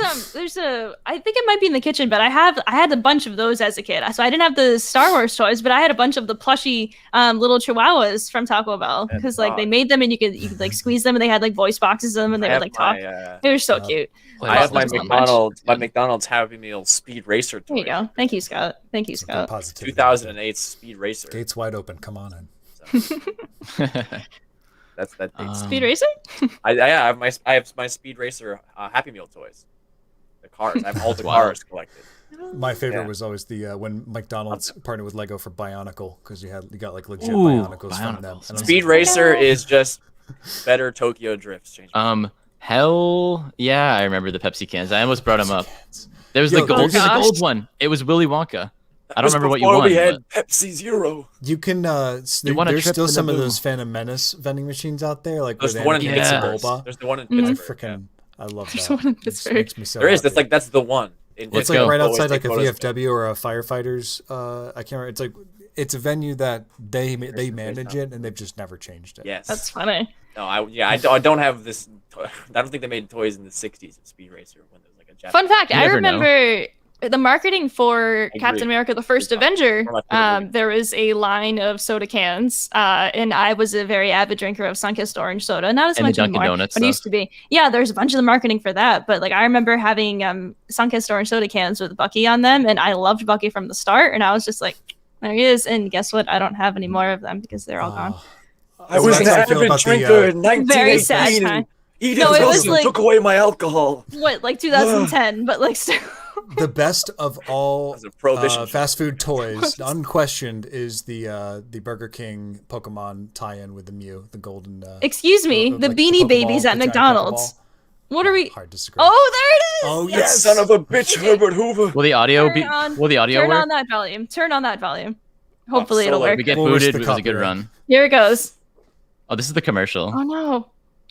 a I think it might be in the kitchen, but I had a bunch of those as a kid. So I didn't have the Star Wars toys, but I had a bunch of the plushy little chihuahuas from Taco Bell That because like they dog. made them and you could like squeeze them, and they had like voice boxes in them, and they I would have like talk. my, They were so Yeah. cute. I have my That's not much. McDonald's Happy Meal Speed Racer toy. There you go. Thank you, Scott. Thank you, Scott. Positivity. 2008 Speed Racer. Gates wide open. Come on in. So, that's that big. Speed Racer? I have my Speed Racer Happy Meal toys. The cars. I have all the Wow. cars collected. My favorite Yeah. was always the when McDonald's partnered with Lego for Bionicle because you got like legit Ooh, Bionicles from them. Bionicles. And I was Speed like, Racer is just better Tokyo drifts. Change. Hell yeah, I remember the Pepsi cans. I almost brought them up. There was Yo, the gold, there's- the gold one. It was Willy Wonka. I don't remember what you Before won. we had but- Pepsi Zero. You can You want a there's trip still to some of Naboo. those Phantom Menace vending machines out there, like There's where the one in they Yeah. mix a Pittsburgh. boba. There's the one in Mhm. I Pittsburgh. freaking I love There's that. one in It Pittsburgh. makes me so There is. happy. That's the one. In It's Pittsburgh. like right Always outside like take a photos of it. VFW or a firefighters. I can't remember. It's like it's a venue that they manage it and they've just never changed it. Yes. That's funny. No, I don't have this. I don't think they made toys in the '60s of Speed Racer when there was like a Japanese. Fun fact, You I never know. remember the marketing for agree. Captain America: The First Good one. Avenger. One of my favorite movies. There was a line of soda cans, and I was a very avid drinker of Sunkist orange soda. Not as And the much Dunkin' anymore, Donuts but it used stuff. to be. Yeah, there's a bunch of the marketing for that. But like I remember having Sunkist orange soda cans with Bucky on them, and I loved Bucky from the start. And I was just like, there he is. And guess what? I don't have any more of them because they're all gone. I was an That's how I feel avid about the, drinker in Very sad 1918. time. Edith No, it was Wilson like- took away my alcohol. What, like 2010? But like still. The best of all As a prohibition. fast food toys, unquestioned, is the Burger King Pokemon tie-in with the Mew, the golden. Excuse me, the like Beanie Pokeball, Babies the at giant McDonald's. Pokeball. What are we? Hard to disagree. Oh, there it is. Oh, You yes! son of a bitch, Herbert Hoover. Will the audio be? Turn on- Will the audio Turn work? on that volume. Turn on that volume. Hopefully so it'll like work. We get We'll risk booted. the It was a good copyright. run. Here it goes. Oh, this is the commercial. Oh no,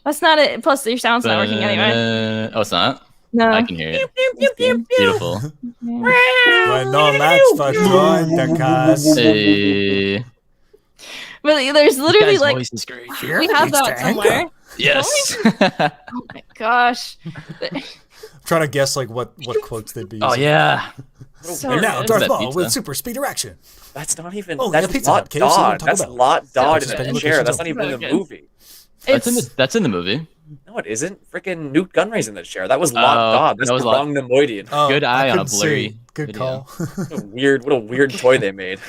that's not it. Plus your sound's not working anyway. Oh, it's not. No. I can hear it. Beautiful. When no match for Troy the cause. Hey. But there's literally Guy's like voice is great. we have that somewhere. Yes. Oh my gosh. I'm trying to guess like what quotes they'd be using. Oh yeah. So And now good. Darth That Maul pizza. with super speed erection. That's not even. Oh, yeah, that's Pizza Lot Hut, KFC, and Dodd. Taco That's Bell. Lot Dodd in Suspending a chair. locations That's not even in only. the movie. That's in the movie. No, it isn't. Freaking Newt Gunray's in that chair. That was Lot God. That's that was the wrong Nemoidian. Oh, Good I eye on a couldn't blurry see. Good video. call. What a weird toy they made.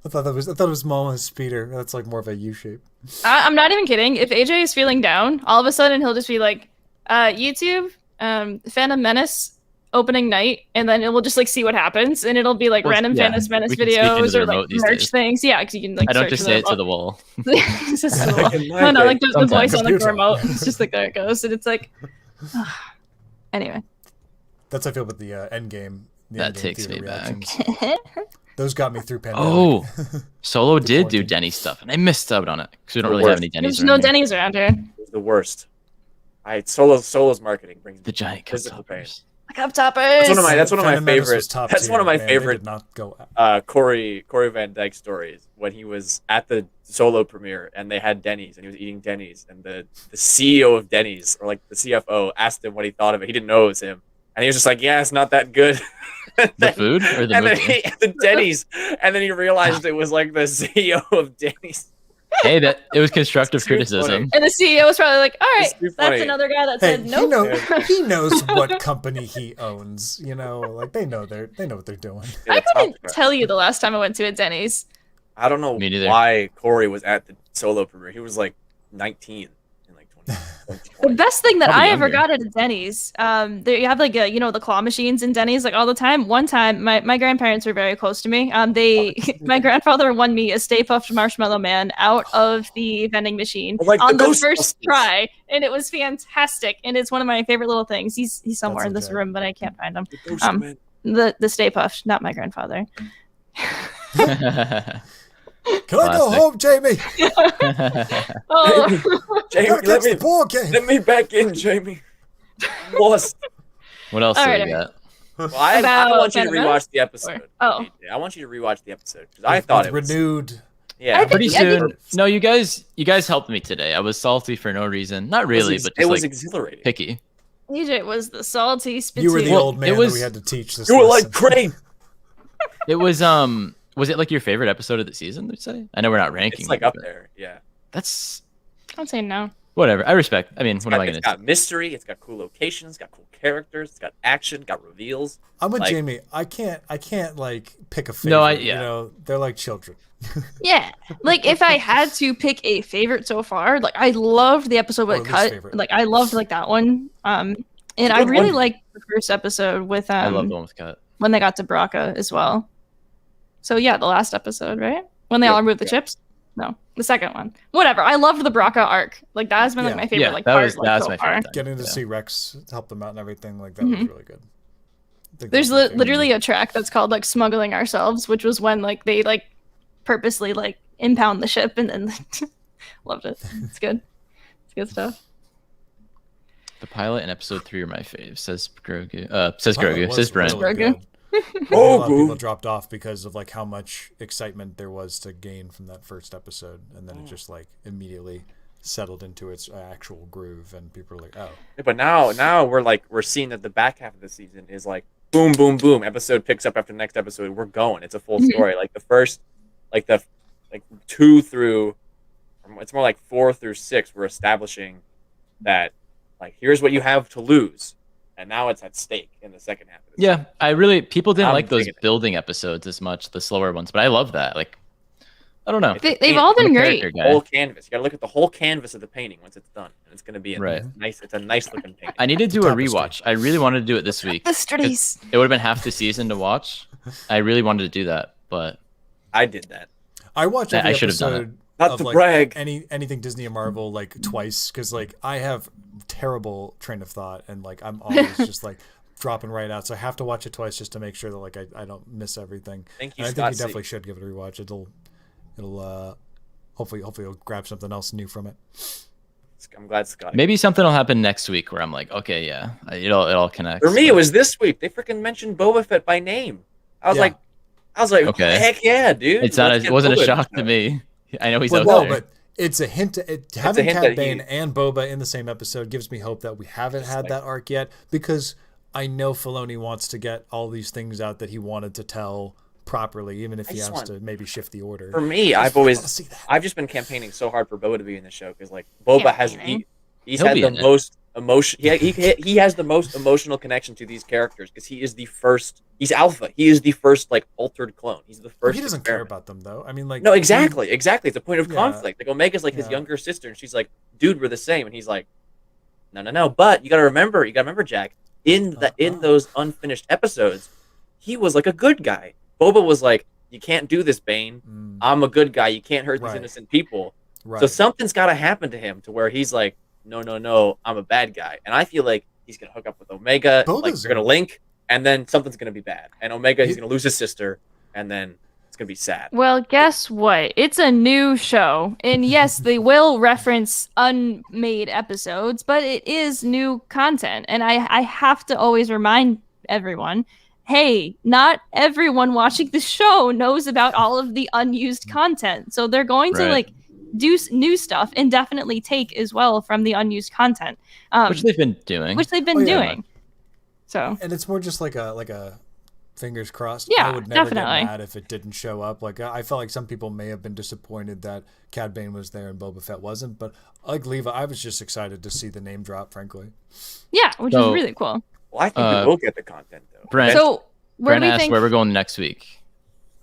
I thought it was Mama's speeder. That's like more of a U shape. I'm not even kidding. If AJ is feeling down, all of a sudden he'll just be like, YouTube, Phantom Menace opening night, and then it will just like see what happens, and it'll be like Well, random yeah, Phantom Menace we can speak into videos the or like remote these merch days. things. Yeah, because you can like. I don't search just for say the it to the wall. It's just to the wall. Back in my No, day. like the voice on like the Computer. remote. It's just like there it goes, and it's like. Anyway. That's how I feel with the Endgame. The That Endgame takes theater me back. reactions. Those got me through pandemic. Oh, Solo did do quarantine. Denny stuff, and I missed out on it because we don't The really have worst. any Denny's There's no around here. Denny's around here. It was the worst. Solo's marketing brings The me giant cup physical pain. toppers. Cup toppers. That's one of my Phantom Menace favorite. was top That's tier, one of my man. They favorite did not go. Corey Van Dyke stories when he was at the Solo premiere and they had Denny's and he was eating Denny's and the CEO of Denny's or like the CFO asked him what he thought of it. He didn't know it was him and he was just like, "Yeah, it's not that good." The food or the and then movie? the Denny's, and then he realized it was like the CEO of Denny's. Hey, it was constructive It's too criticism. And the CEO was probably like, all right, It's too that's funny. another guy that Hey, said nope. he knows what company he owns. You know, like they know what they're doing. I couldn't tell you the last time I went to a Denny's. I don't know Me neither. why Corey was at the Solo premiere. He was like 19 in like 20. The best thing that Probably I ever younger. got at a Denny's, there you have like the claw machines in Denny's like all the time. One time, my grandparents were very close to me. My grandfather won me a Stay Puft Marshmallow Man out of the vending machine Like the on the Ghostbusters. first try, and it was fantastic. And it's one of my favorite little things. He's somewhere That's in this okay. room, but I can't find him. The Ghost Um, Man. The Stay Puft, not my grandfather. Can I go Classic. home, Jamie? Oh, Jamie, Gotta catch the ball game. let me back in, Jamie. I'm lost. What else All do right, we got? Well, I About want you to Phantom rewatch the episode. Oh. AJ. I want you to rewatch the episode because I thought it was renewed. yeah. I think- Pretty I think- soon. No, you guys helped me today. I was salty for no reason. Not really, but it just was like exhilarating. picky. EJ was the salty spittoon. You were the Well, old man it was- that we had to teach this. You were lesson. like great. It was it like your favorite episode of the season? Would you say? I know we're not ranking. It's like it, up but there. Yeah. That's Don't say no. whatever. I respect. I mean, what am I It's gonna? got mystery. It's got cool locations. It's got cool characters. It's got action. Got reveals. I'm with like- Jamie. I can't like pick a favorite. No, You yeah. know, they're like children. Yeah, like if I had to pick a favorite so far, like I loved the episode with Or least Cut. favorite. Like I loved like that one. And I good really one. liked the first episode with I love the one with Cut. when they got to Braca as well. So yeah, the last episode, right? When they Yeah, all removed the yeah. chips. No, the second one. Whatever. I loved the Braca arc. Like that has been like Yeah. my favorite. Yeah, like that part, was like, that's so my far. favorite. Thing. Getting to Yeah. see Rex help them out and everything like that was Mhm. really good. I think There's that was my favorite. literally a track that's called like "Smuggling Ourselves," which was when like they like purposely like impound the ship and then loved it. It's good. It's good stuff. The pilot and episode 3 are my faves. Says Grogu. Says Pilot Grogu. was Says Brent. really Grogu. good. I think a lot of Grogu. people dropped off because of like how much excitement there was to gain from that first episode, and then it just like immediately settled into its actual groove, and people were like, "Oh, Yeah, but now we're seeing that the back half of the season is like boom, boom, boom. Episode picks up after the next episode. We're going. It's a full Mhm. story. Like the first, like 2 through, it's more like 4 through 6. We're establishing that like here's what you have to lose, and now it's at stake in the second half of the Yeah, I really people didn't I'm like those digging it. building episodes as much, the slower ones, but I love that. Like, I don't know. They've all been I'm a great. character season. guy. Whole canvas. You gotta look at the whole canvas of the painting once it's done, and it's gonna be Right. nice. It's a nice looking painting. I need to do a tapestry. rewatch. I really wanted to do it this week. Mysteries. It would have been half the season to watch. I really wanted to do that, but I did that. I watch I every should have done it. episode Not of to like brag. anything Disney and Marvel like twice because like I have terrible train of thought and like I'm always just like dropping right out, so I have to watch it twice just to make sure that like I don't miss everything. Thank you, And I think Scott you C. definitely should give it a rewatch. It'll hopefully you'll grab something else new from it. I'm glad Scott. maybe something will happen next week where I'm like, okay, yeah, it all connects. For me, but- it was this week. They freaking mentioned Boba Fett by name. I was Yeah. like, Okay. heck yeah, dude. It's not. Let's It get wasn't a Boba shock Fett. to me. I know he's But out no, there. but it's a hint. Having a hint Cad that Bane he- and Boba in the same episode gives me hope that we haven't Just had like- that arc yet because I know Filoni wants to get all these things out that he wanted to tell properly, even if he just has want- to maybe shift the order. For me, I I've wanna always see that. I've just been campaigning so hard for Boba to be in the show because like Boba has Campaigning. he's He'll had be the in it. most emotion. He has the most emotional connection to these characters because he is the first. He's Alpha. He is the first like altered clone. He's the Well, first. he doesn't care experiment. about them though. I mean, like No, exactly. It's a point of Yeah. conflict. Like Omega's like his Yeah. younger sister, and she's like, "Dude, we're the same," and he's like, "No." But you got to remember, Jack. In those unfinished episodes, he was like a good guy. Boba was like, "You can't do this, Bane. I'm a good guy. You can't hurt these Right. innocent people." Right. So something's got to happen to him to where he's like, no, I'm a bad guy. And I feel like he's gonna hook up with Omega, like Boba's they're gonna a- link, and then something's gonna be bad. And Omega, he's He- gonna lose his sister, and then it's gonna be sad. Well, guess what? It's a new show. And yes, they will reference unmade episodes, but it is new content. And I have to always remind everyone, hey, not everyone watching the show knows about all of the unused content. So they're going to Right. like do new stuff and definitely take as well from the unused content. Which they've been doing. which they've been Oh, yeah. doing. So And it's more just like a fingers crossed. Yeah, I would never definitely. get mad if it didn't show up. Like I felt like some people may have been disappointed that Cad Bane was there and Boba Fett wasn't, but like Leva, I was just excited to see the name drop. Frankly, yeah, which So- is really cool. Well, I think we will get the content though. Brent, So where Brent do we asked think where we're going next week.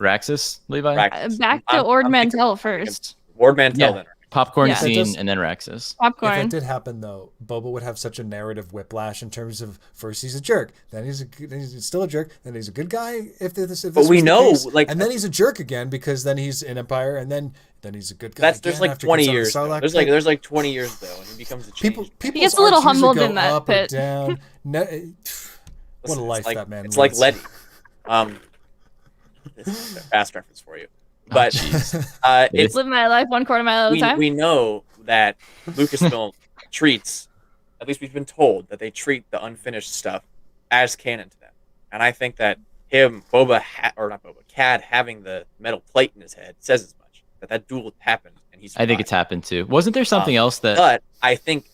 Raxus, Levi? Raxus. back to I'm Ord thinking- Mantell first? Ward Mantell Yeah. then. Popcorn Yeah. That scene does- and then Raxus. if Popcorn. it did happen though, Boba would have such a narrative whiplash in terms of first he's a jerk, then he's still a jerk, then he's a good guy if this But we was the know, case, like- and then he's a jerk again because then he's in Empire, and then he's a good guy. There's again like after he 20 gets out of years. the Though. Sarlacc There's pit. like 20 years though, and he becomes a change. People's gets a little arcs usually humbled go in that up pit. or down. What Listen, a it's life like, that man It's like leads. Letty. This is a fast reference for you. Oh, But jeez. it's Live my life 1/4 mile at a time. we know that Lucasfilm treats, at least we've been told that they treat the unfinished stuff as canon to them, and I think that Cad having the metal plate in his head says as much. That duel happened, and he's. I think it's happened too. Wasn't there something else that? But I think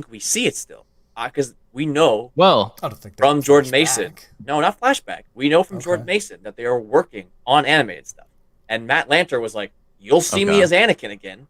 we see it still because we know Well, I don't think from that Jordan flash Mason. back. No, not flashback. We know from Okay. Jordan Mason that they are working on animated stuff. And Matt Lanter was like, "You'll see me Okay. as Anakin again."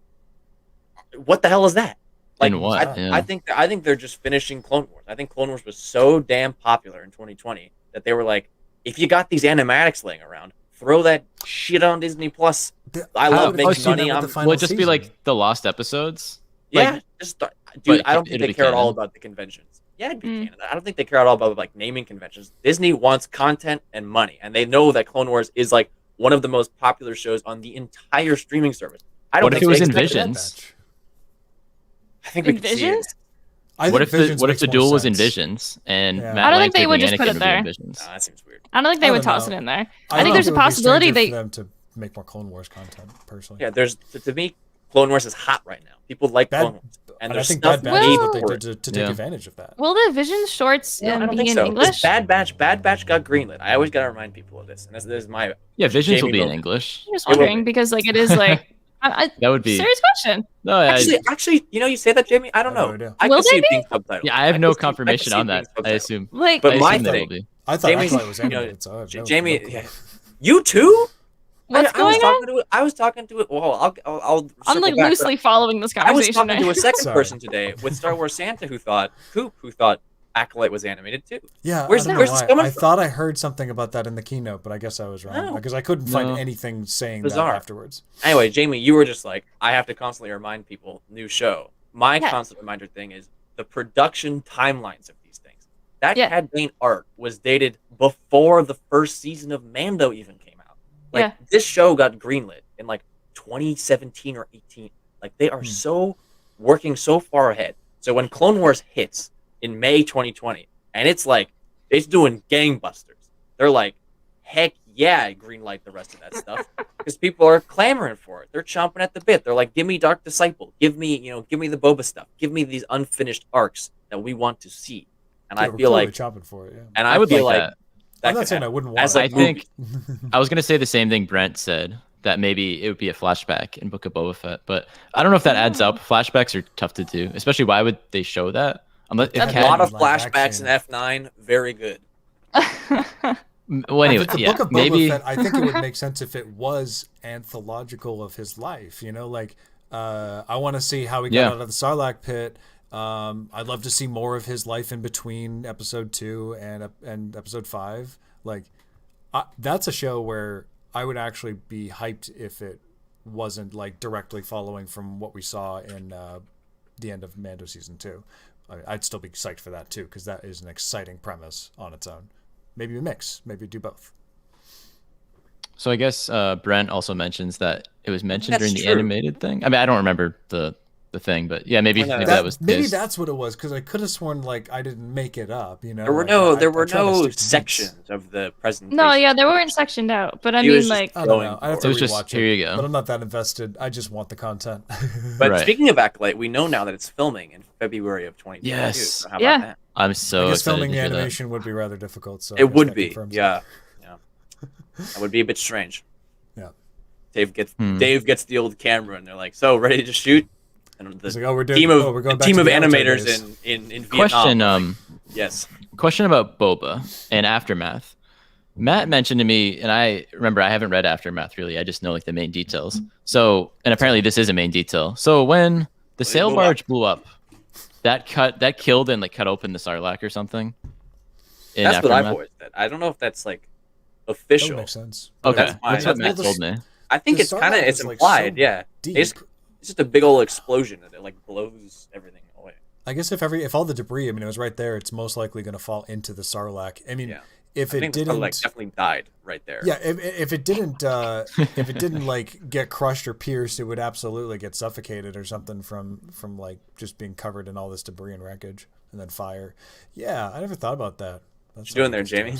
What the hell is that? Like, In what? Yeah. I think they're just finishing Clone Wars. I think Clone Wars was so damn popular in 2020 that they were like, if you got these animatics laying around, throw that shit on Disney Plus. I love would've making seen that money. with the I'm, final will it just be season. like the lost episodes? yeah, Like, just start, but dude. I don't think it'll they be care at all canon. about the conventions. Yeah, it'd be Mm. canon. I don't think they care at all about like naming conventions. Disney wants content and money, and they know that Clone Wars is like one of the most popular shows on the entire streaming service. I don't What if think it was they in expect- Visions? I think we In could see it. Visions? I What think if the Visions what if makes the more duel was in sense. Visions and Yeah. Matt I don't think Lanter they would being just put Anakin it would be in there. Visions? Nah, that seems weird. I don't think they I would don't toss know. it in there. I don't think there's know a if it would be possibility stranger they. for them to make more Clone Wars content. Personally, Yeah, there's to me, Clone Wars is hot right now. People like Bad- Clone Wars, and and I there's think stuff Bad Batch is made what they for did it. to take Yeah. advantage of that. Will the Vision shorts No, I don't be think in so. 'cause English? Bad Batch got greenlit. I always gotta remind people of this, and this is my Yeah, Visions will Jamie be in Logan. English. I'm just It will wondering be. because like it is like That would be. serious question. No, I, actually, you say that, Jamie. I don't I have know. no idea. I Will could see they it being subtitled. yeah, I have could no see- I could confirmation see it on being that. I subtitled. assume. Like But I my assume that thing- will be. I thought Jamie's- it was you know, animated, so I have no Jamie, clue. yeah. You too? what's I was going on? talking to it. I was talking to it. Well, I'll I'm circle like back, but loosely following this I was conversation. talking to a right? second Sorry. person today with Star Wars Santa who thought Acolyte was animated too. Yeah, Where's I don't where's know this why. coming I from? thought I heard something about that in the keynote, but I guess I was wrong No. because I couldn't find No. anything saying Bizarre. that afterwards. Anyway, Jamie, you were just like, I have to constantly remind people, new show. My Yeah. constant reminder thing is the production timelines of these things. That Yeah. Cad Bane art was dated before the first season of Mando even came out. Like Yeah. this show got greenlit in like 2017 or 18. Like they are Hmm. so working so far ahead. So when Clone Wars hits in May 2020, and it's like it's doing gangbusters. They're like, heck yeah, I greenlight the rest of that stuff because people are clamoring for it. They're chomping at the bit. They're like, give me Dark Disciple, give me the Boba stuff, give me these unfinished arcs that we want to see. And Yeah, I we're feel clearly like, chopping for it. Yeah. and I I would feel like like that. I'm not could saying I happen. wouldn't want As it. a I movie. think I was gonna say the same thing Brent said, that maybe it would be a flashback in Book of Boba Fett, but I don't know if that adds up. Flashbacks are tough to do, especially why would they show that? Unless if a That's Cad, lot of live flashbacks action. in F9, very good. Well, anyway, If it's the yeah, Book of Boba maybe. Fett, I think it would make sense if it was anthological of his life. You know, like I want to see how he got Yeah. out of the Sarlacc pit. I'd love to see more of his life in between episode 2 and episode 5. Like that's a show where I would actually be hyped if it wasn't like directly following from what we saw in the end of Mando season 2. I'd still be psyched for that too, because that is an exciting premise on its own. Maybe a mix, maybe do both. So I guess Brent also mentions that it was mentioned That's during the true. animated thing. I mean, I don't remember the thing, but yeah, maybe, Well, no, maybe that was the maybe case. that's what it was, because I could have sworn like I didn't make it up. You know, There were like, no, I there were try to no stick to beats. sections of the presentation. No, yeah, they weren't sectioned out, but I He was mean, just like, I don't going know. I have for to it was just, rewatch here it, you go. but I'm not that invested. I just want the content. But Right. speaking of Acolyte, we know now that it's filming in February of 2022. Yes. So how Yeah. about that? I'm I so guess excited filming to the hear that. animation would be rather difficult. So I It guess would that be. confirms it. Yeah. That would be a bit strange. Yeah. Dave gets the old camera and they're like, so ready to shoot? And the It's like, oh, we're doing. team of we're going the back team to of the Avatar animators days. in Vietnam. Question, are like, yes. Question about Boba and Aftermath. Matt mentioned to me, and I remember I haven't read Aftermath really. I just know like the main details. So, and apparently this is a main detail. So when the sail blew barge blew up, that killed and like cut open the Sarlacc or something. In That's what I've Aftermath? always said. I don't know if that's like That would official. make sense. Okay, That's fine. that's what That's- Matt told me. I think The it's kind of Sarlacc it's is, like, implied. so Yeah. Deep. It's just a big old explosion that it like blows everything away. I guess if all the debris, I mean, it was right there, it's most likely going to fall into the Sarlacc. I mean, Yeah. if I it think the didn't, Sarlacc definitely died right there. yeah, if it didn't, if it didn't like get crushed or pierced, it would absolutely get suffocated or something from like just being covered in all this debris and wreckage and then fire. Yeah, I never thought about that. That's What you doing there, Jamie?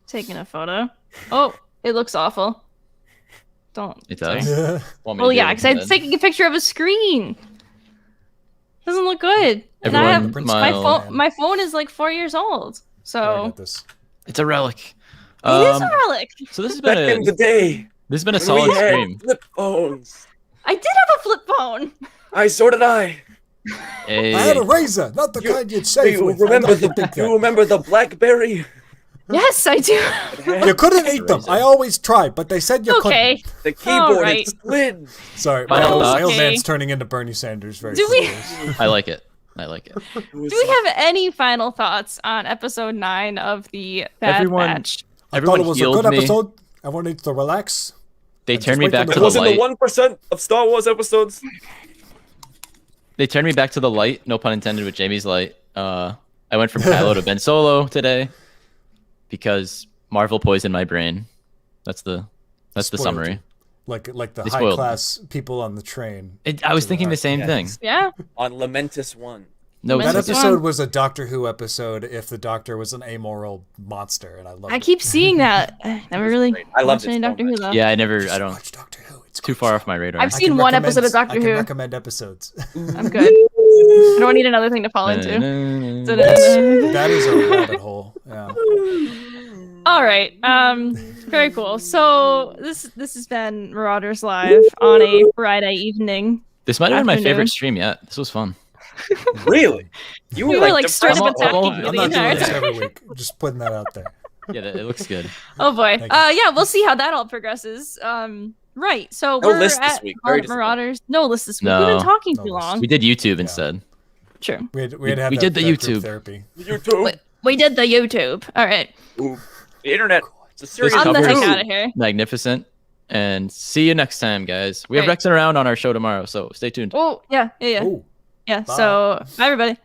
taking a photo. Oh, it looks awful. Don't. It sorry. does. Yeah. Want me to Well, do yeah, it because I'm instead? taking a picture of a screen. Doesn't look good. And I Everyone have smile. my phone is like 4 years old, I so got this. It's a relic. it is a relic. So this has Back been in the day, this has been a when solid we had stream. flip phones. I did have a flip phone. So did I. Hey, I had a razor, not the You- kind you'd save You with. remember I know you the think you that. remember the BlackBerry? Yes, I do. You couldn't eat them. I always tried, but they said you Okay. The keyboard Alright. it slid. couldn't. Sorry, my Final old, thoughts? my old Okay. man's turning into Bernie Sanders very Do we- quickly. I like it. I like it. It was Do we have any final thoughts on episode 9 of the Bad Everyone- Batch? I thought Everyone it was a healed good me. episode. Everyone needs to relax. They Just turned me wait for back the- to It the was in the light. 1% of Star Wars episodes. They turned me back to the light. No pun intended with Jamie's light. I went from Kylo to Ben Solo today because Marvel poisoned my brain. That's the Spoiled summary. you. Like the They high spoiled class people on the train. I was thinking the same Yes. thing. Yeah. On Lamentus 1. No, That That That's it's- fun. episode was a Doctor Who episode if the Doctor was an amoral monster, and I love I it. keep seeing that. I never really great. I loved watched any it so Doctor Who much. though. yeah, I You should don't. watch Doctor Who. It's a Too great far show. off my radar. I've I seen can one recommend- episode of Doctor I can Who. recommend episodes. I'm good. I don't need another thing to fall into. That is a rabbit hole. Yeah. All right. Very cool. So this has been Marauders Live on a Friday evening. This might have been my Afternoon. favorite stream yet. This was fun. Really? You We were like depressed straight up I'm all- attacking I'm for I'm the not doing entire this time. every week. Just putting that out there. Yeah, it looks good. Oh boy. Thank you. Yeah, we'll see how that all progresses. Right. So No we're list this at week. Very Marauders. No list this week. No. We've been talking No too list. long. We did YouTube instead. Sure. We had to We have did the that group YouTube. therapy. YouTube. We did the YouTube. All right. Ooh, the internet. It's a serious This On the covers- heck out of here. Magnificent. And see you next time, guys. We have Right. Rex and Around on our show tomorrow, so stay tuned. Oh yeah. Oh. Yeah. Bye. So bye everybody.